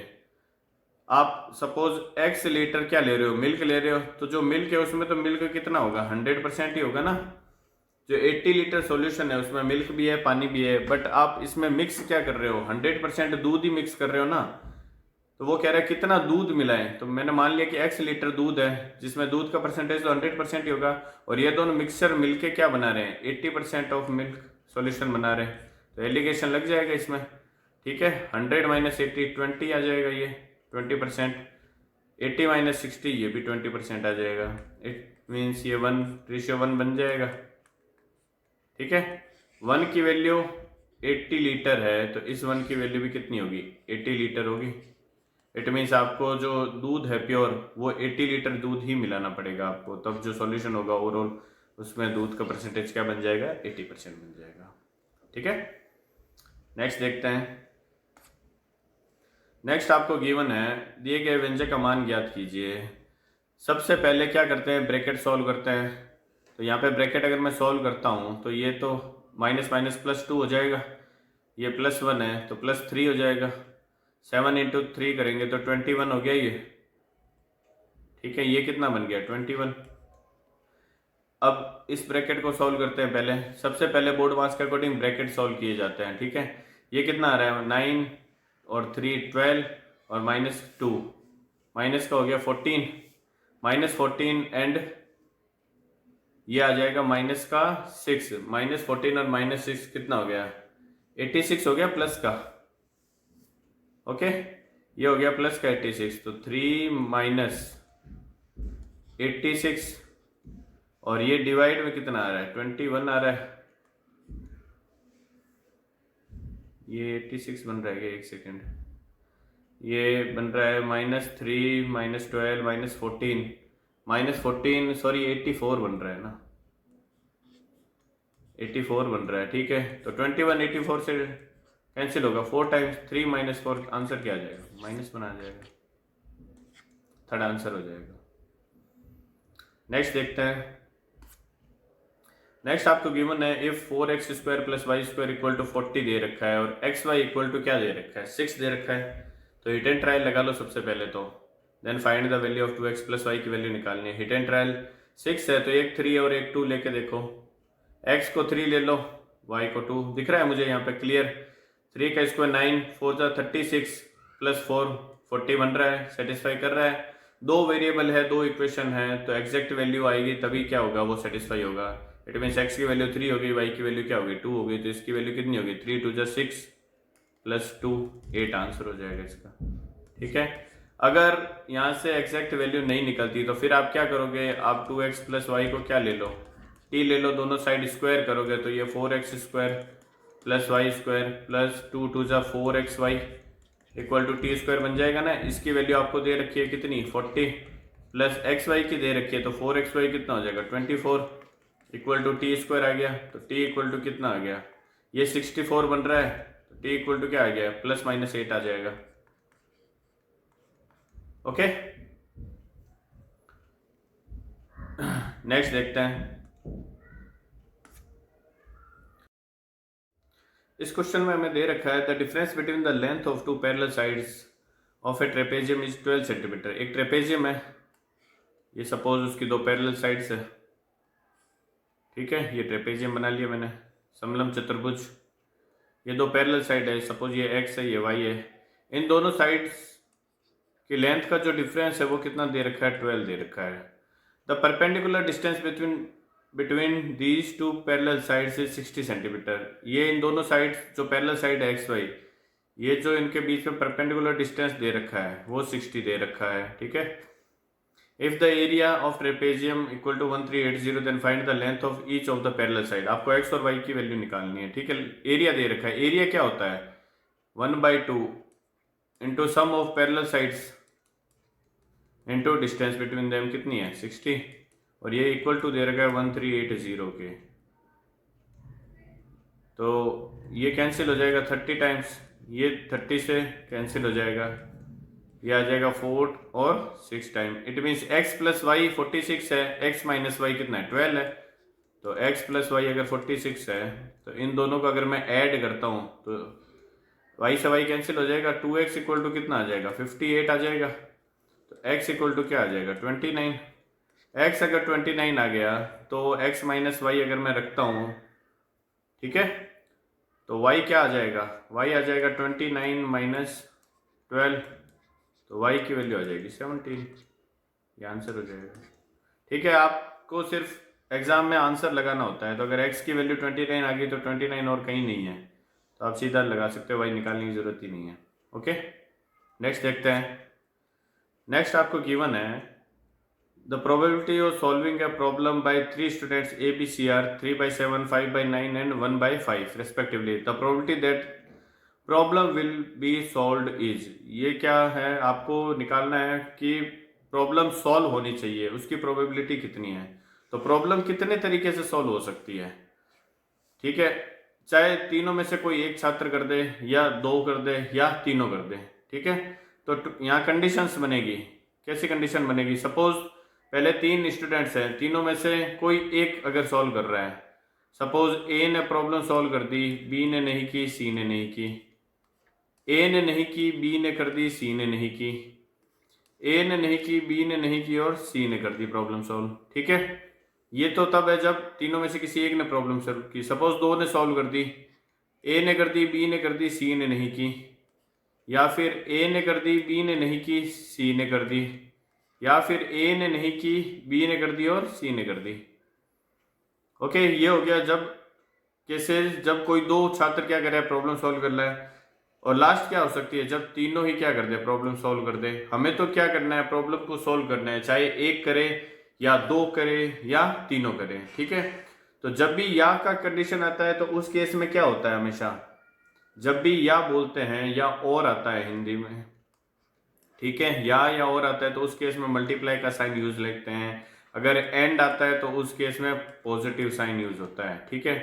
आप सपोज x लीटर क्या ले रहे हो मिल्क ले रहे हो तो जो मिल्क है उसमें तो मिल्क कितना होगा 100% ही होगा ना। जो 80 लीटर सॉल्यूशन है उसमें मिल्क भी है पानी भी है, बट आप इसमें मिक्स क्या कर रहे हो 100% दूध ही मिक्स कर रहे हो ना। तो वो कह रहा है कितना दूध मिला है, तो मैंने मान लिया कि x लीटर दूध है जिसमें दूध का परसेंटेज तो 100% ही होगा और ये दोनों मिक्सचर मिलके क्या बना रहे हैं 80% ऑफ मिल्क सॉल्यूशन बना रहे हैं, तो एलिगेशन लग जाएगा इसमें। ठीक है, 100 - 80 20 आ जाएगा, ये 20%, 80 - 60 ये भी 20% आ जाएगा। इट मीन्स ये 1:1 बन जाएगा। ठीक है, 1 की वैल्यू 80 लीटर है तो इस 1 की वैल्यू भी कितनी होगी 80 लीटर होगी। इट मीन्स आपको जो दूध है प्योर वो 80 लीटर दूध ही मिलाना पड़ेगा आपको, तब जो सॉल्यूशन होगा ओवरऑल उसमें दूध का परसेंटेज क्या बन जाएगा, 80% बन जाएगा। ठीक है, नेक्स्ट देखते हैं। नेक्स्ट आपको गिवन है, दिए गए व्यंजक का मान ज्ञात कीजिए। सबसे पहले क्या करते हैं, ब्रैकेट सॉल्व करते हैं। तो यहाँ पे ब्रैकेट अगर मैं सॉल्व करता हूँ तो ये तो माइनस माइनस +2 हो जाएगा, ये +1 है तो +3 हो जाएगा। 7 इंटू 3 करेंगे तो 21 हो गया ये। ठीक है, ये कितना बन गया, 21। अब इस ब्रैकेट को सॉल्व करते हैं। पहले सबसे पहले बोर्ड मास के अकॉर्डिंग ब्रैकेट सॉल्व किए जाते हैं। ठीक है, ये कितना आ रहा है, 9 और 3 12 और -2, माइनस का हो गया 14, -14 एंड ये आ जाएगा माइनस का 6, -14 और -6 कितना हो गया, 86 हो गया प्लस का। ओके, ये हो गया प्लस का 86, तो 3 - 86 और ये डिवाइड में कितना आ रहा है, 21 आ रहा है। ये 86 बन रहा है, एक सेकेंड, ये बन रहा है -3 -12 -14 सॉरी 84 बन रहा है ना, 84 बन रहा है। ठीक है, तो 21 84 से कैंसिल होगा, 4 टाइम्स 3 - 4 आंसर क्या आ जाएगा, माइनस बना जाएगा, थर्ड आंसर हो जाएगा। नेक्स्ट देखते हैं। नेक्स्ट आपको गिवन है, if 4x² + y² equal to 40 दे रखा है और xy इक्वल टू क्या दे रखा है, 6 दे रखा है। तो हिट एंड ट्रायल लगा लो सबसे पहले तो, then find the value of 2x + y की वैल्यू निकालनी है। हिट एंड ट्रायल 6 है तो एक 3 और एक 2 लेके देखो, x को 3 ले लो, y को 2, दिख रहा है मुझे यहाँ पे क्लियर। 3 का स्क्वायर 9, 4 जा 36 + 4 40 बन रहा है, सेटिस्फाई कर रहा है। दो वेरिएबल है, दो इक्वेशन है, तो एग्जैक्ट वैल्यू आएगी तभी क्या होगा, वो सेटिस्फाई होगा। इट मीन्स x की वैल्यू 3 होगी, y की वैल्यू क्या होगी, 2 होगी, तो इसकी वैल्यू कितनी होगी, 3 2 जा 6 + 2 8 आंसर हो जाएगा इसका। ठीक है, अगर यहाँ से एग्जैक्ट वैल्यू नहीं निकलती तो फिर आप क्या करोगे, आप 2x + y को क्या ले लो, t ले लो, दोनों साइड स्क्वायर करोगे तो ये 4x² + y² + 2 2 जा 4xy इक्वल टू t² बन जाएगा ना। इसकी वैल्यू आपको दे रखी है कितनी, 40, प्लस xy की दे रखी है तो 4xy कितना हो जाएगा, 24 इक्वल टू t² आ गया। तो t इक्वल टू कितना आ गया, ये 64 बन रहा है, तो t इक्वल टू क्या आ गया, +- 8 आ जाएगा। ओके, नेक्स्ट देखते हैं। इस क्वेश्चन में हमें दे रखा है, the difference between the length of 2 parallel sides of A trapezium is 12 centimetre. एक ट्रेपेजियम है, ये सपोज उसकी दो पैरेलल साइड्स है। ठीक है, ये ट्रेपेजियम बना लिया मैंने, समलम चतुर्भुज। ये दो पैरेलल साइड है, सपोज ये x है ये y है। इन दोनों साइड्स की लेंथ का जो डिफरेंस है वो कितना दे रखा है, 12 दे रखा है। The perpendicular distance between these two parallel sides is 60 centimetre. ये इन दोनों साइड्स जो पैरेलल साइड है x y, ये जो इनके बीच में परपेंडिकुलर डिस्टेंस दे रखा है वो 60 दे रखा है। ठीक है, if the area of trapezium equal to 1380 then find the length of each of the parallel side. आपको x और y की वैल्यू निकालनी है। ठीक है, एरिया दे रखा है, एरिया क्या होता है, 1/2 into sum of parallel sides into distance between them कितनी है, 60, और ये इक्वल टू दे रखा है 1380 के। तो ये कैंसिल हो जाएगा 30 टाइम्स, ये 30 से कैंसिल हो जाएगा, ये आ जाएगा 4 और 6 time. It means x + y 46 है, x - y कितना है, 12 है। तो x + y अगर 46 है तो इन दोनों को अगर मैं ऐड करता हूँ तो y से y कैंसिल हो जाएगा, 2x इक्वल टू कितना आ जाएगा, 58 आ जाएगा। तो x इक्वल टू क्या आ जाएगा, 29। x अगर 29 आ गया तो x - y अगर मैं रखता हूँ, ठीक है, तो y क्या आ जाएगा, y आ जाएगा 29 - 12, तो y की वैल्यू आ जाएगी 17। ये आंसर हो जाएगा। ठीक है, आपको सिर्फ एग्जाम में आंसर लगाना होता है। तो अगर x की वैल्यू 29 आ गई तो 29 और कहीं नहीं है, तो आप सीधा लगा सकते हो, y निकालने की ज़रूरत ही नहीं है। ओके, नेक्स्ट देखते हैं। नेक्स्ट आपको गिवन है, the probability of solving a problem by 3 students A B C are 3/7 5/9 and 1/5 respectively. The probability that problem will be solved is, ये क्या है, आपको निकालना है कि प्रॉब्लम सॉल्व होनी चाहिए, उसकी प्रोबेबिलिटी कितनी है। तो प्रॉब्लम कितने तरीके से सॉल्व हो सकती है, ठीक है, चाहे तीनों में से कोई एक छात्र कर दे या दो कर दे या तीनों कर दे, ठीक है। तो यहाँ कंडीशंस बनेगी, कैसी कंडीशन बनेगी, सपोज पहले 3 स्टूडेंट्स हैं, तीनों में से कोई एक अगर सॉल्व कर रहा है, सपोज ए ने प्रॉब्लम सॉल्व कर दी, बी ने नहीं की, सी ने नहीं की, ए ने नहीं की, बी ने कर दी, सी ने नहीं की, ए ने नहीं की, बी ने नहीं की और सी ने कर दी प्रॉब्लम सॉल्व, ठीक है। ये तो तब है जब तीनों में से किसी एक ने प्रॉब्लम सॉल्व की, सपोज 2 ने सॉल्व कर दी, ए ने कर दी, बी ने कर दी, सी ने नहीं की, या फिर ए ने कर दी, बी ने नहीं की, सी ने कर दी, या फिर ए ने नहीं की, बी ने कर दी और सी ने कर दी। ओके, ये हो गया जब केसेस जब कोई 2 छात्र क्या कर रहा है, प्रॉब्लम सॉल्व कर रहा है। और लास्ट क्या हो सकती है, जब तीनों ही क्या कर दे, प्रॉब्लम सॉल्व कर दे। हमें तो क्या करना है, प्रॉब्लम को सॉल्व करना है, चाहे एक करे या 2 करे या तीनों करे, ठीक है। तो जब भी या का कंडीशन आता है तो उस केस में क्या होता है, हमेशा जब भी या बोलते हैं या और आता है हिंदी में, ठीक है, या और आता है तो उस केस में मल्टीप्लाई का साइन यूज लेते हैं। अगर एंड आता है तो उस केस में पॉजिटिव साइन यूज होता है, ठीक है।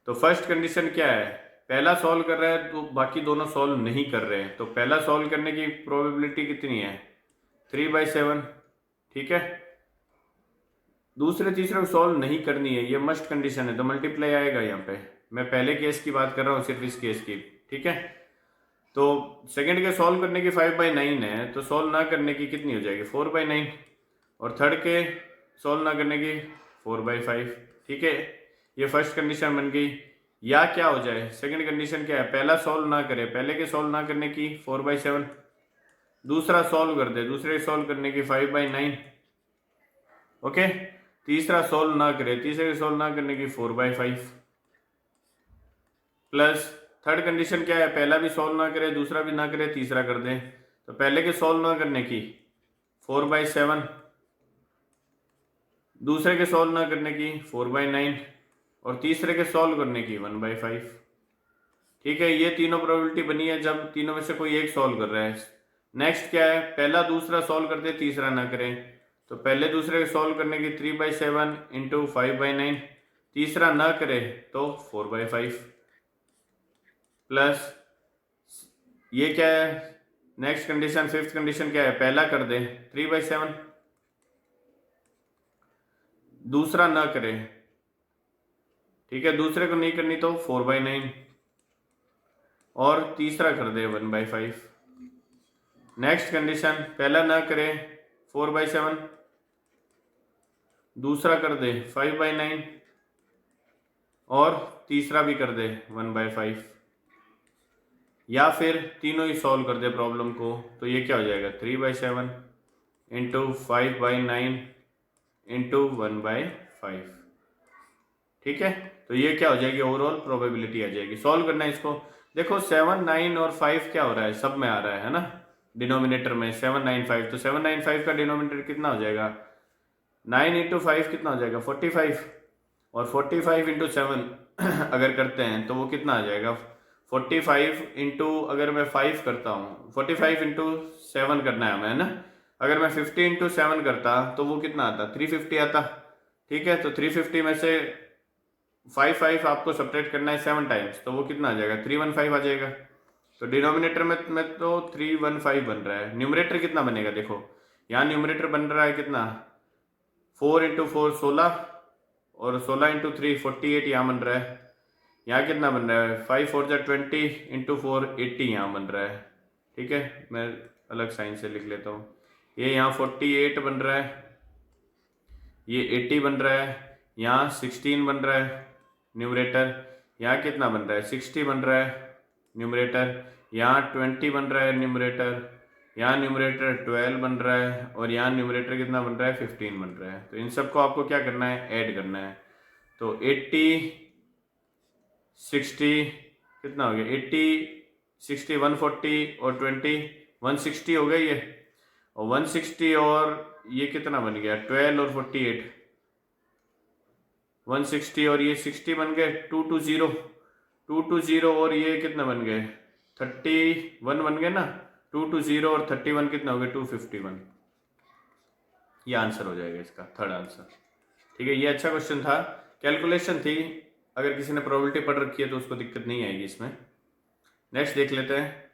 तो फर्स्ट कंडीशन क्या है, पहला सॉल्व कर रहा है तो बाकी दोनों सॉल्व नहीं कर रहे हैं, तो पहला सॉल्व करने की प्रोबेबिलिटी कितनी है, 3/7, ठीक है। दूसरे तीसरे को सॉल्व नहीं करनी है, ये मस्ट कंडीशन है, तो मल्टीप्लाई आएगा यहाँ पे। मैं पहले केस की बात कर रहा हूँ, सिर्फ इस केस की, ठीक है। तो सेकंड के सॉल्व करने की 5/9 है, तो सॉल्व ना करने की कितनी हो जाएगी, 4/9, और थर्ड के सॉल्व ना करने की 4/5, ठीक है। ये फर्स्ट कंडीशन बन गई। या क्या हो जाए, सेकंड कंडीशन क्या है, पहला सॉल्व ना करे, पहले के सॉल्व ना करने की 4/7, दूसरा सॉल्व कर दे, दूसरे सॉल्व करने की 5/9, ओके। तीसरा सॉल्व ना करे, तीसरे सॉल्व ना करने की 4/5, प्लस थर्ड कंडीशन क्या है, पहला भी सॉल्व ना करे, दूसरा भी ना करे, तीसरा कर दे, तो पहले के सॉल्व ना करने की 4/7, दूसरे के सॉल्व ना करने की 4/9 और तीसरे के सॉल्व करने की 1/5, ठीक है। ये तीनों प्रोबेबिलिटी बनी है जब तीनों में से कोई एक सॉल्व कर रहा है। नेक्स्ट क्या है, पहला दूसरा सॉल्व कर दे, तीसरा ना करें, तो पहले दूसरे के सॉल्व करने की 3/7 इंटू 5/9, तीसरा ना करे तो 4/5, प्लस ये क्या है, नेक्स्ट कंडीशन फिफ्थ कंडीशन क्या है, पहला कर दे 3/7, दूसरा ना करे, ठीक है, दूसरे को नहीं करनी तो 4/9 और तीसरा कर दे 1/5। नेक्स्ट कंडीशन, पहला ना करे 4/7, दूसरा कर दे 5/9 और तीसरा भी कर दे 1/5, या फिर तीनों ही सॉल्व कर दे प्रॉब्लम को, तो ये क्या हो जाएगा, 3/7 इंटू 5/9 इंटू 1/5, ठीक है। तो ये क्या हो जाएगी, ओवरऑल प्रोबेबिलिटी आ जाएगी। सॉल्व करना है इसको, देखो 7, 9 और 5 क्या हो रहा है, सब में आ रहा है ना, डिनोमिनेटर में 7, 9, 5, तो 7, 9, 5 का डिनोमिनेटर कितना हो जाएगा, 9 इंटू 5 कितना हो जाएगा, 45, और 45 इंटू 7 अगर करते हैं तो वो कितना आ जाएगा, 45 इंटू अगर मैं 5 करता हूँ, 45 इंटू 7 करना है हमें, है ना। अगर मैं 50 इंटू 7 करता तो वो कितना आता, 350 आता, ठीक है। तो 350 में से 5 आपको सब्ट्रैक्ट करना है 7 टाइम्स, तो वो कितना आ जाएगा, 315 आ जाएगा। तो डिनोमिनेटर में तो 315 बन रहा है, न्यूमरेटर कितना बनेगा, देखो यहाँ न्यूमरेटर बन रहा है कितना, 4 इंटू 4 16, और 16 इंटू 3 48 यहाँ बन रहा है। यहाँ कितना बन रहा है, 5 4 जा 20 इंटू 4 80 यहाँ बन रहा है, ठीक है। मैं अलग साइन से लिख लेता हूँ, ये यहाँ 48 बन रहा है, ये 80 बन रहा है, यहाँ 16 बन रहा है न्यूमरेटर, यहाँ कितना बन रहा है, 60 बन रहा है न्यूमरेटर, यहाँ 20 बन रहा है न्यूमरेटर, यहाँ न्यूमरेटर 12 बन रहा है, और यहाँ न्यूमरेटर कितना बन रहा है, 15 बन रहा है। तो इन सबको आपको क्या करना है, ऐड करना है। तो 80 60 कितना हो गया, 80 60 140 और 20 160 हो गई ये, और 160 और ये कितना बन गया, 12 और 48 160 और ये 60 बन गए, 220 और ये कितना बन गए, 31 बन गए ना, 220 और 31 कितना हो गया, 251। ये आंसर हो जाएगा इसका, थर्ड आंसर। ठीक है, ये अच्छा क्वेश्चन था, कैलकुलेशन थी। अगर किसी ने प्रोबेबिलिटी पढ़ रखी है तो उसको दिक्कत नहीं आएगी इसमें। नेक्स्ट देख लेते हैं।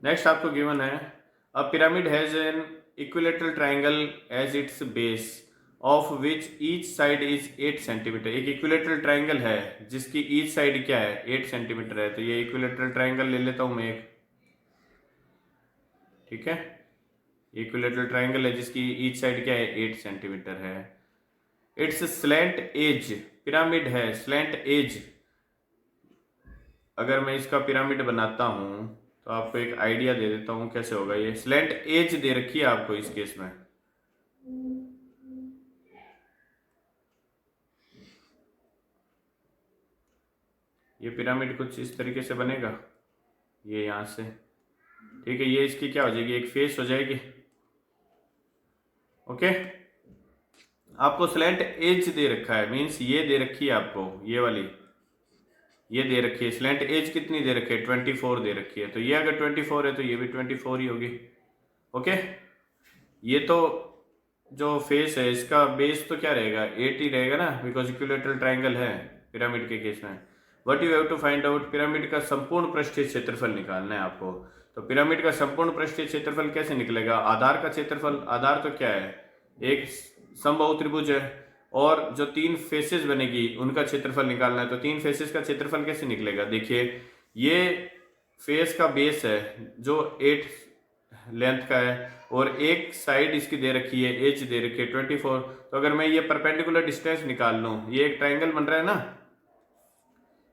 नेक्स्ट आपको गिवन है a pyramid has an equilateral triangle as its base of which each side is 8 centimetre. एक इक्विलेटरल ट्राइंगल है जिसकी ईच साइड क्या है, 8 सेंटीमीटर है। तो ये इक्विलेटरल ट्राइंगल ले लेता हूं मैं एक, ठीक है। इक्विलेटरल ट्राइंगल है जिसकी ईच साइड क्या है, 8 सेंटीमीटर है। इट्स स्लैंट एज, पिरामिड है स्लैंट एज। अगर मैं इसका पिरामिड बनाता हूं तो आपको एक आइडिया दे देता हूं कैसे होगा। ये स्लैंट एज दे रखी है आपको इस केस में। ये पिरामिड कुछ इस तरीके से बनेगा, ये यहां से, ठीक है। ये इसकी क्या हो जाएगी, एक फेस हो जाएगी, ओके। आपको स्लैंट एज दे रखा है, मीन्स ये दे रखी है आपको, ये वाली ये दे रखी है। स्लैंट एज कितनी दे रखी है, 24 दे रखी है। तो ये अगर 24 है तो ये भी 24 ही होगी, ओके। ये तो जो फेस है इसका बेस तो क्या रहेगा, 8 ही रहेगा ना, बिकॉज इक्विलेटरल ट्राइंगल है पिरामिड के केस में। What you have to find out, pyramid का संपूर्ण पृष्ठीय क्षेत्रफल निकालना है आपको। तो पिरामिड का संपूर्ण पृष्ठीय क्षेत्रफल कैसे निकलेगा, आधार का क्षेत्रफल। आधार तो क्या है, एक समबाहु त्रिभुज है, और जो 3 फेसेस बनेगी उनका क्षेत्रफल निकालना है। तो 3 फेसेस का क्षेत्रफल कैसे निकलेगा, देखिए ये फेस का बेस है जो 8 लेंथ का है, और एक साइड इसकी दे रखी है, एच दे रखी है 24। तो अगर मैं ये परपेंडिकुलर डिस्टेंस निकाल लूँ, ये एक ट्राइंगल बन रहा है ना,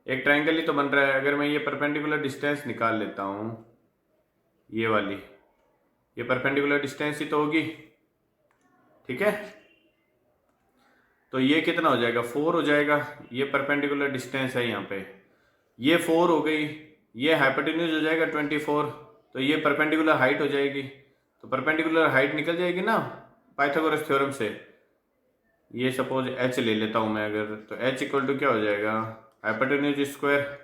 एक ट्राइंगल ही तो बन रहा है। अगर मैं ये परपेंडिकुलर डिस्टेंस निकाल लेता हूँ, ये वाली, ये परपेंडिकुलर डिस्टेंस ही तो होगी, ठीक है। तो ये कितना हो जाएगा, 4 हो जाएगा। ये परपेंडिकुलर डिस्टेंस है यहाँ पे, ये 4 हो गई। ये हाइपोटेन्यूज हो जाएगा 24। तो ये परपेंडिकुलर हाइट हो जाएगी। तो परपेंडिकुलर हाइट निकल जाएगी ना पाइथागोरस थ्योरम से। ये सपोज h ले लेता हूं मैं अगर, तो h इक्वल टू क्या हो जाएगा, हाइपोटेन्यूज स्क्वायर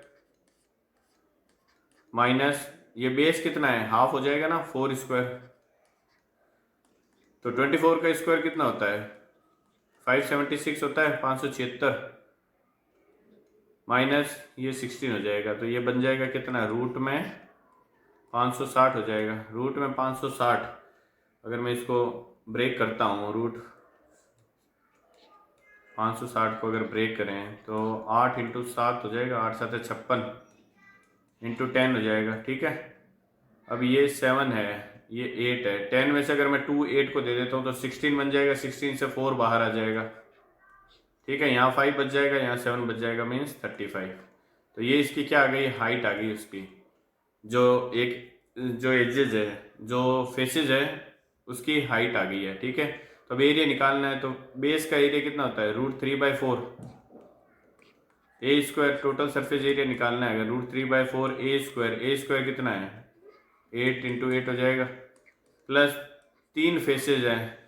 माइनस ये बेस कितना है, हाफ हो जाएगा ना, 4 स्क्वायर। तो 24 का स्क्वायर कितना होता है, 576 होता है, 576 माइनस ये 16 हो जाएगा। तो ये बन जाएगा कितना, रूट में 560 हो जाएगा। रूट में 560, अगर मैं इसको ब्रेक करता हूँ, रूट 560 को अगर ब्रेक करें तो 8 इंटू 7 हो जाएगा, 8 7 56 इंटू 10 हो जाएगा, ठीक है। अब ये 7 है, ये 8 है, 10 में से अगर मैं 2 8 को दे देता हूँ तो 16 बन जाएगा, 16 से 4 बाहर आ जाएगा, ठीक है। यहाँ 5 बच जाएगा, यहाँ 7 बच जाएगा, मीन्स 35। तो ये इसकी क्या आ गई, हाइट आ गई उसकी। जो एजेज है, जो फेसेज है, उसकी हाइट आ गई है, ठीक है। तो अब एरिया निकालना है, तो बेस का एरिया कितना होता है, √3/4 ए स्क्वायर। टोटल सरफेस एरिया निकालना है अगर, √3/4 ए स्क्वायर कितना है, 8 इंटू 8 हो जाएगा, प्लस 3 फेसेज हैं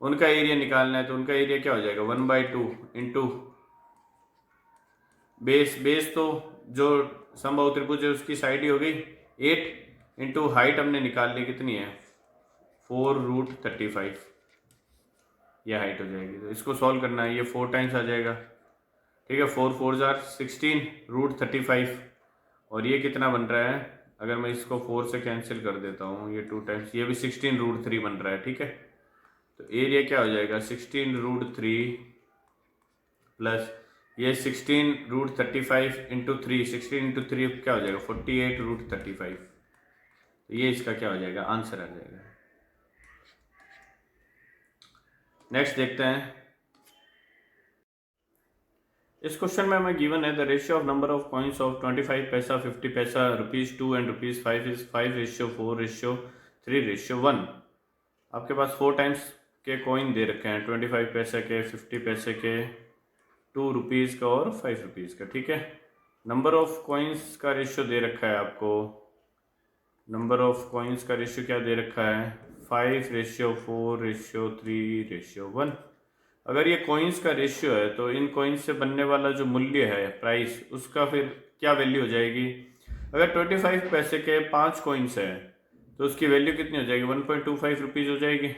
उनका एरिया निकालना है। तो उनका एरिया क्या हो जाएगा, 1/2 इंटू बेस तो जो समबाहु त्रिभुज है उसकी साइड ही हो गई 8, इंटू हाइट हमने निकाल ली कितनी है, 4√35, यह हाइट हो जाएगी। तो इसको सॉल्व करना है, ये 4 टाइम्स आ जाएगा, ठीक है। 4 4 जार 16 √35, और ये कितना बन रहा है, अगर मैं इसको 4 से कैंसिल कर देता हूँ, ये 2 टाइम्स, ये भी 16√3 बन रहा है, ठीक है। तो एरिया क्या हो जाएगा, 16√3 प्लस ये 16√35 इंटू 3, 16 इंटू 3 क्या हो जाएगा, 48√35। तो ये इसका क्या हो जाएगा, आंसर आ जाएगा। नेक्स्ट देखते हैं। इस क्वेश्चन में हमें गिवन है the ratio of number of coins of 25 पैसा, 50 पैसा, ₹2 एंड ₹5 इज 5:4:3:1। आपके पास 4 टाइम्स के कॉइन दे रखे हैं, 25 पैसे के, 50 पैसे के, ₹2 का और ₹5 का, ठीक है। नंबर ऑफ कॉइन्स का रेशियो दे रखा है आपको, नंबर ऑफ कॉइन्स का रेशियो क्या दे रखा है, 5:4:3:1। अगर ये कॉइन्स का रेशियो है तो इन कॉइन्स से बनने वाला जो मूल्य है, प्राइस, उसका फिर क्या वैल्यू हो जाएगी। अगर 25 पैसे के 5 कॉइन्स है तो उसकी वैल्यू कितनी हो जाएगी, ₹1.25 हो जाएगी।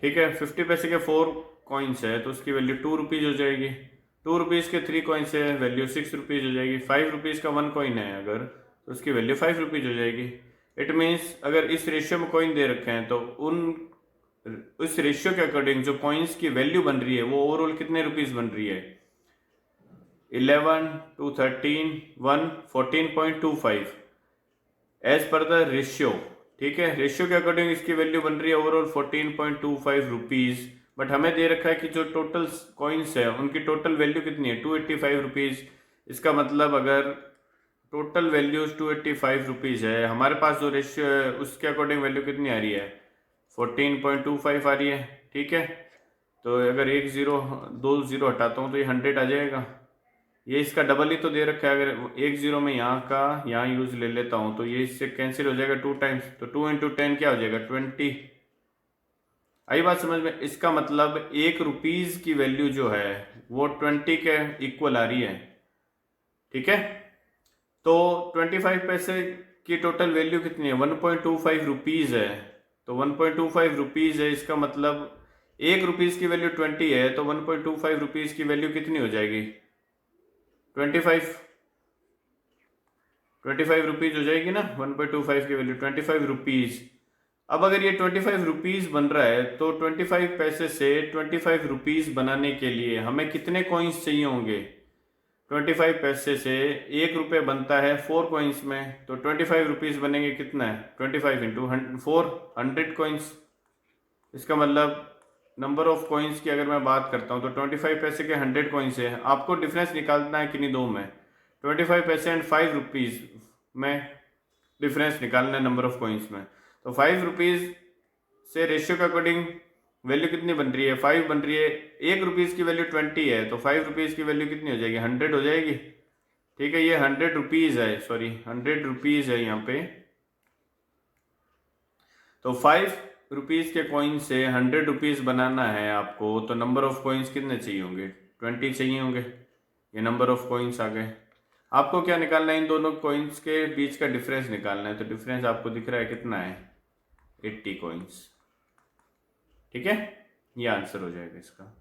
ठीक है, 50 पैसे के 4 कॉइन्स है तो उसकी वैल्यू 2 रुपीज़ हो जाएगी। 2 रुपीज़ के 3 कॉइन्स है, वैल्यू 6 रुपीज़ हो जाएगी। 5 रुपीज़ का 1 कॉइन है अगर, तो उसकी वैल्यू 5 रुपीज़ हो जाएगी। इट मीन्स अगर इस रेशियो में कॉइन दे रखे हैं तो उस रेशियो के अकॉर्डिंग जो कॉइन्स की वैल्यू बन रही है वो ओवरऑल कितने रुपीज़ बन रही है, 11 to 13 1 14.25 as per the ratio. ठीक है, रेशियो के अकॉर्डिंग इसकी वैल्यू बन रही है ओवरऑल 14.25 रुपीज़। बट हमें दे रखा है कि जो टोटल कॉइन्स है उनकी टोटल वैल्यू कितनी है, 285 रुपीज़। इसका मतलब अगर टोटल वैल्यू 285 रुपीज़ है, हमारे पास जो रेशियो है उसके अकॉर्डिंग वैल्यू कितनी आ रही है, 14.25 आ रही है। ठीक है, तो अगर 2 ज़ीरो हटाता हूँ तो ये 100 आ जाएगा। ये इसका डबल ही तो दे रखा है। अगर 1 ज़ीरो में यहाँ का यहाँ यूज़ ले लेता हूँ तो ये इससे कैंसिल हो जाएगा 2 टाइम्स, तो 2 × 10 क्या हो जाएगा, 20। आई बात समझ में। इसका मतलब 1 रुपीज़ की वैल्यू जो है वो 20 के इक्वल आ रही है। ठीक है, तो 25 पैसे की टोटल वैल्यू कितनी है, 1.25 रुपीज़ है। तो 1.25 रुपीज़ है, इसका मतलब 1 रुपीज़ की वैल्यू 20 है, तो 1.25 रुपीज़ की वैल्यू कितनी हो जाएगी, 25 रुपीज़ हो जाएगी ना। 1.25 की वैल्यू 25 रुपीज़। अब अगर ये 25 रुपीज़ बन रहा है तो 25 पैसे से 25 रुपीज़ बनाने के लिए हमें कितने कॉइन्स चाहिए होंगे। 25 पैसे से 1 रुपये बनता है 4 कॉइन्स में, तो 25 रुपीज़ बनेंगे कितना है, 25 इंटू 4 100 कॉइन्स। इसका मतलब नंबर ऑफ कॉइन्स की अगर मैं बात करता हूँ तो 25 पैसे के 100 कॉइन्स है। आपको डिफरेंस निकालना है किन्हीं दो में, 25 पैसे एंड 5 रुपीज़ में डिफरेंस निकालना है नंबर ऑफ कॉइन्स में। तो 5 रुपीज़ से रेशियो के अकॉर्डिंग वैल्यू कितनी बन रही है, 5 बन रही है। 1 रुपीज़ की वैल्यू 20 है तो 5 रुपीज़ की वैल्यू कितनी हो जाएगी, 100 हो जाएगी। ठीक है, ये 100 रुपीज़ है, सॉरी 100 रुपीज़ है यहाँ पे। तो 5 रुपीज़ के कॉइन से 100 रुपीज़ बनाना है आपको, तो नंबर ऑफ कॉइन्स कितने चाहिए होंगे, 20 चाहिए होंगे। ये नंबर ऑफ कॉइन्स आ गए। आपको क्या निकालना है, इन दोनों कॉइन्स के बीच का डिफरेंस निकालना है। तो डिफरेंस आपको दिख रहा है कितना है, 80 कॉइन्स। ठीक है, ये आंसर हो जाएगा इसका।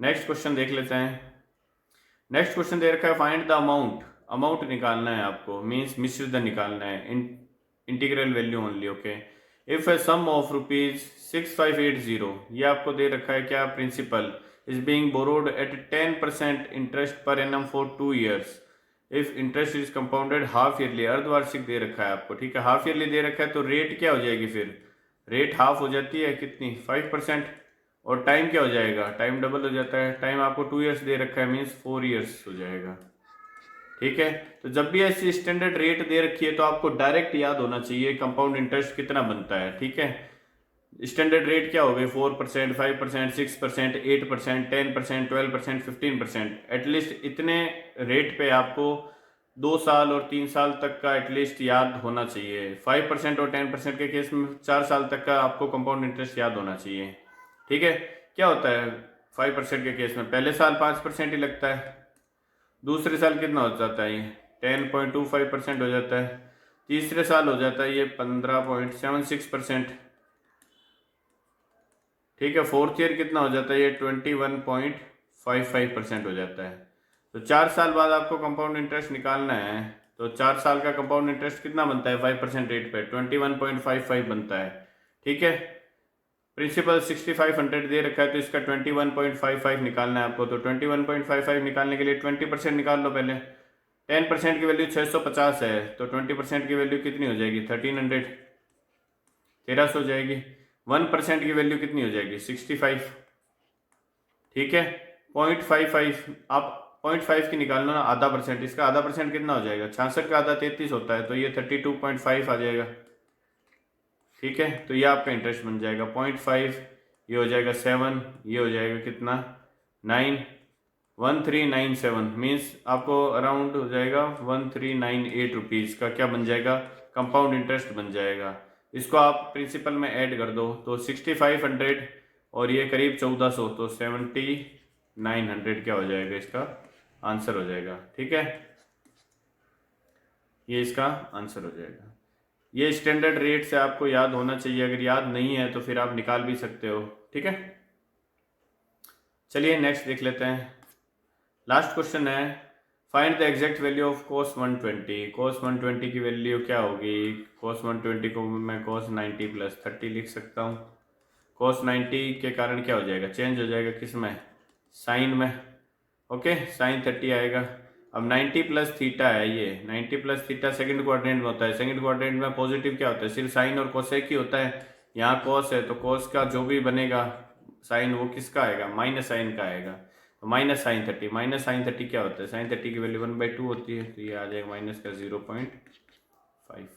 नेक्स्ट क्वेश्चन देख लेते हैं। नेक्स्ट क्वेश्चन दे रखा है फाइंड द अमाउंट। अमाउंट निकालना है आपको, मीन्स मिश्रित निकालना है, integral value only. Okay, if a sum of ₹6580, ये आपको दे रखा है क्या, principal is being borrowed at 10% interest per annum for 2 years if interest is compounded half yearly. अर्धवार्षिक दे रखा है आपको। ठीक है, हाफ ईयरली दे रखा है तो रेट क्या हो जाएगी, फिर रेट हाफ हो जाती है कितनी, 5%। और टाइम क्या हो जाएगा, टाइम डबल हो जाता है। टाइम आपको 2 ईयर्स दे रखा है, मीन्स 4 ईयर्स हो जाएगा। ठीक है, तो जब भी ऐसी स्टैंडर्ड रेट दे रखी है तो आपको डायरेक्ट याद होना चाहिए कंपाउंड इंटरेस्ट कितना बनता है। ठीक है, स्टैंडर्ड रेट क्या हो गए, 4%, 5%, 6%, 8%, 10%, 12%, 15%। एटलीस्ट इतने रेट पे आपको 2 साल और 3 साल तक का एटलीस्ट याद होना चाहिए। 5% और 10% के केस में 4 साल तक का आपको कंपाउंड इंटरेस्ट याद होना चाहिए। ठीक है, क्या होता है 5% के केस में, पहले साल 5% ही लगता है, दूसरे साल कितना हो जाता है, ये 10.25% हो जाता है, तीसरे साल हो जाता है ये 15.76%। ठीक है, फोर्थ ईयर कितना हो जाता है, ये 21.55% हो जाता है। तो 4 साल बाद आपको कंपाउंड इंटरेस्ट निकालना है, तो 4 साल का कंपाउंड इंटरेस्ट कितना बनता है 5% रेट पे, 21.55 बनता है। ठीक है, प्रिंसिपल 6500 दे रखा है तो इसका 21.55 निकालना है आपको। तो 21.55 निकालने के लिए 20% निकाल लो पहले। 10% की वैल्यू 650 है तो 20% की वैल्यू कितनी हो जाएगी, 1300, 1300 हो जाएगी। 1% की वैल्यू कितनी हो जाएगी, 65। ठीक है, 0.55 आप 0.5 की निकालना ना, आधा परसेंट, इसका आधा परसेंट कितना हो जाएगा, 66 का आधा 33 होता है, तो ये 32.5 आ जाएगा। ठीक है, तो ये आपका इंटरेस्ट बन जाएगा 0.5, ये हो जाएगा 7, ये हो जाएगा कितना 9, 1397, मीन्स आपको अराउंड हो जाएगा 1398 रुपीज़ का क्या बन जाएगा, कंपाउंड इंटरेस्ट बन जाएगा। इसको आप प्रिंसिपल में ऐड कर दो तो 6500 और ये करीब 1400, तो 7900 क्या हो जाएगा, इसका आंसर हो जाएगा। ठीक है, ये इसका आंसर हो जाएगा। ये स्टैंडर्ड रेट से आपको याद होना चाहिए, अगर याद नहीं है तो फिर आप निकाल भी सकते हो, ठीक है। चलिए नेक्स्ट देख लेते हैं। लास्ट क्वेश्चन है, find the exact value of cos 120। cos 120 की वैल्यू क्या होगी? cos 120 को मैं cos 90 प्लस 30 लिख सकता हूँ। cos 90 के कारण क्या हो जाएगा, चेंज हो जाएगा किस में, साइन में। ओके, साइन 30 आएगा। अब 90 प्लस थीटा है, ये 90 प्लस थीटा सेकंड क्वाड्रेंट में होता है। सेकंड क्वाड्रेंट में पॉजिटिव क्या होता है, सिर्फ साइन और कोसेक ही होता है। यहाँ कॉस है तो कॉस का जो भी बनेगा साइन वो किसका आएगा, माइनस साइन का आएगा। तो माइनस साइन 30, माइनस साइन 30 क्या होता है, साइन 30 की वैल्यू 1/2 होती है, तो ये आ जाएगा माइनस का 0.5।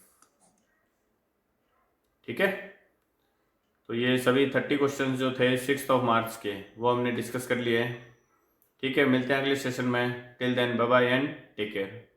ठीक है, तो ये सभी 30 क्वेश्चन जो थे 6 मार्च के वो हमने डिस्कस कर लिए हैं। ठीक है, मिलते हैं अगले सेशन में। Till then bye bye and take care.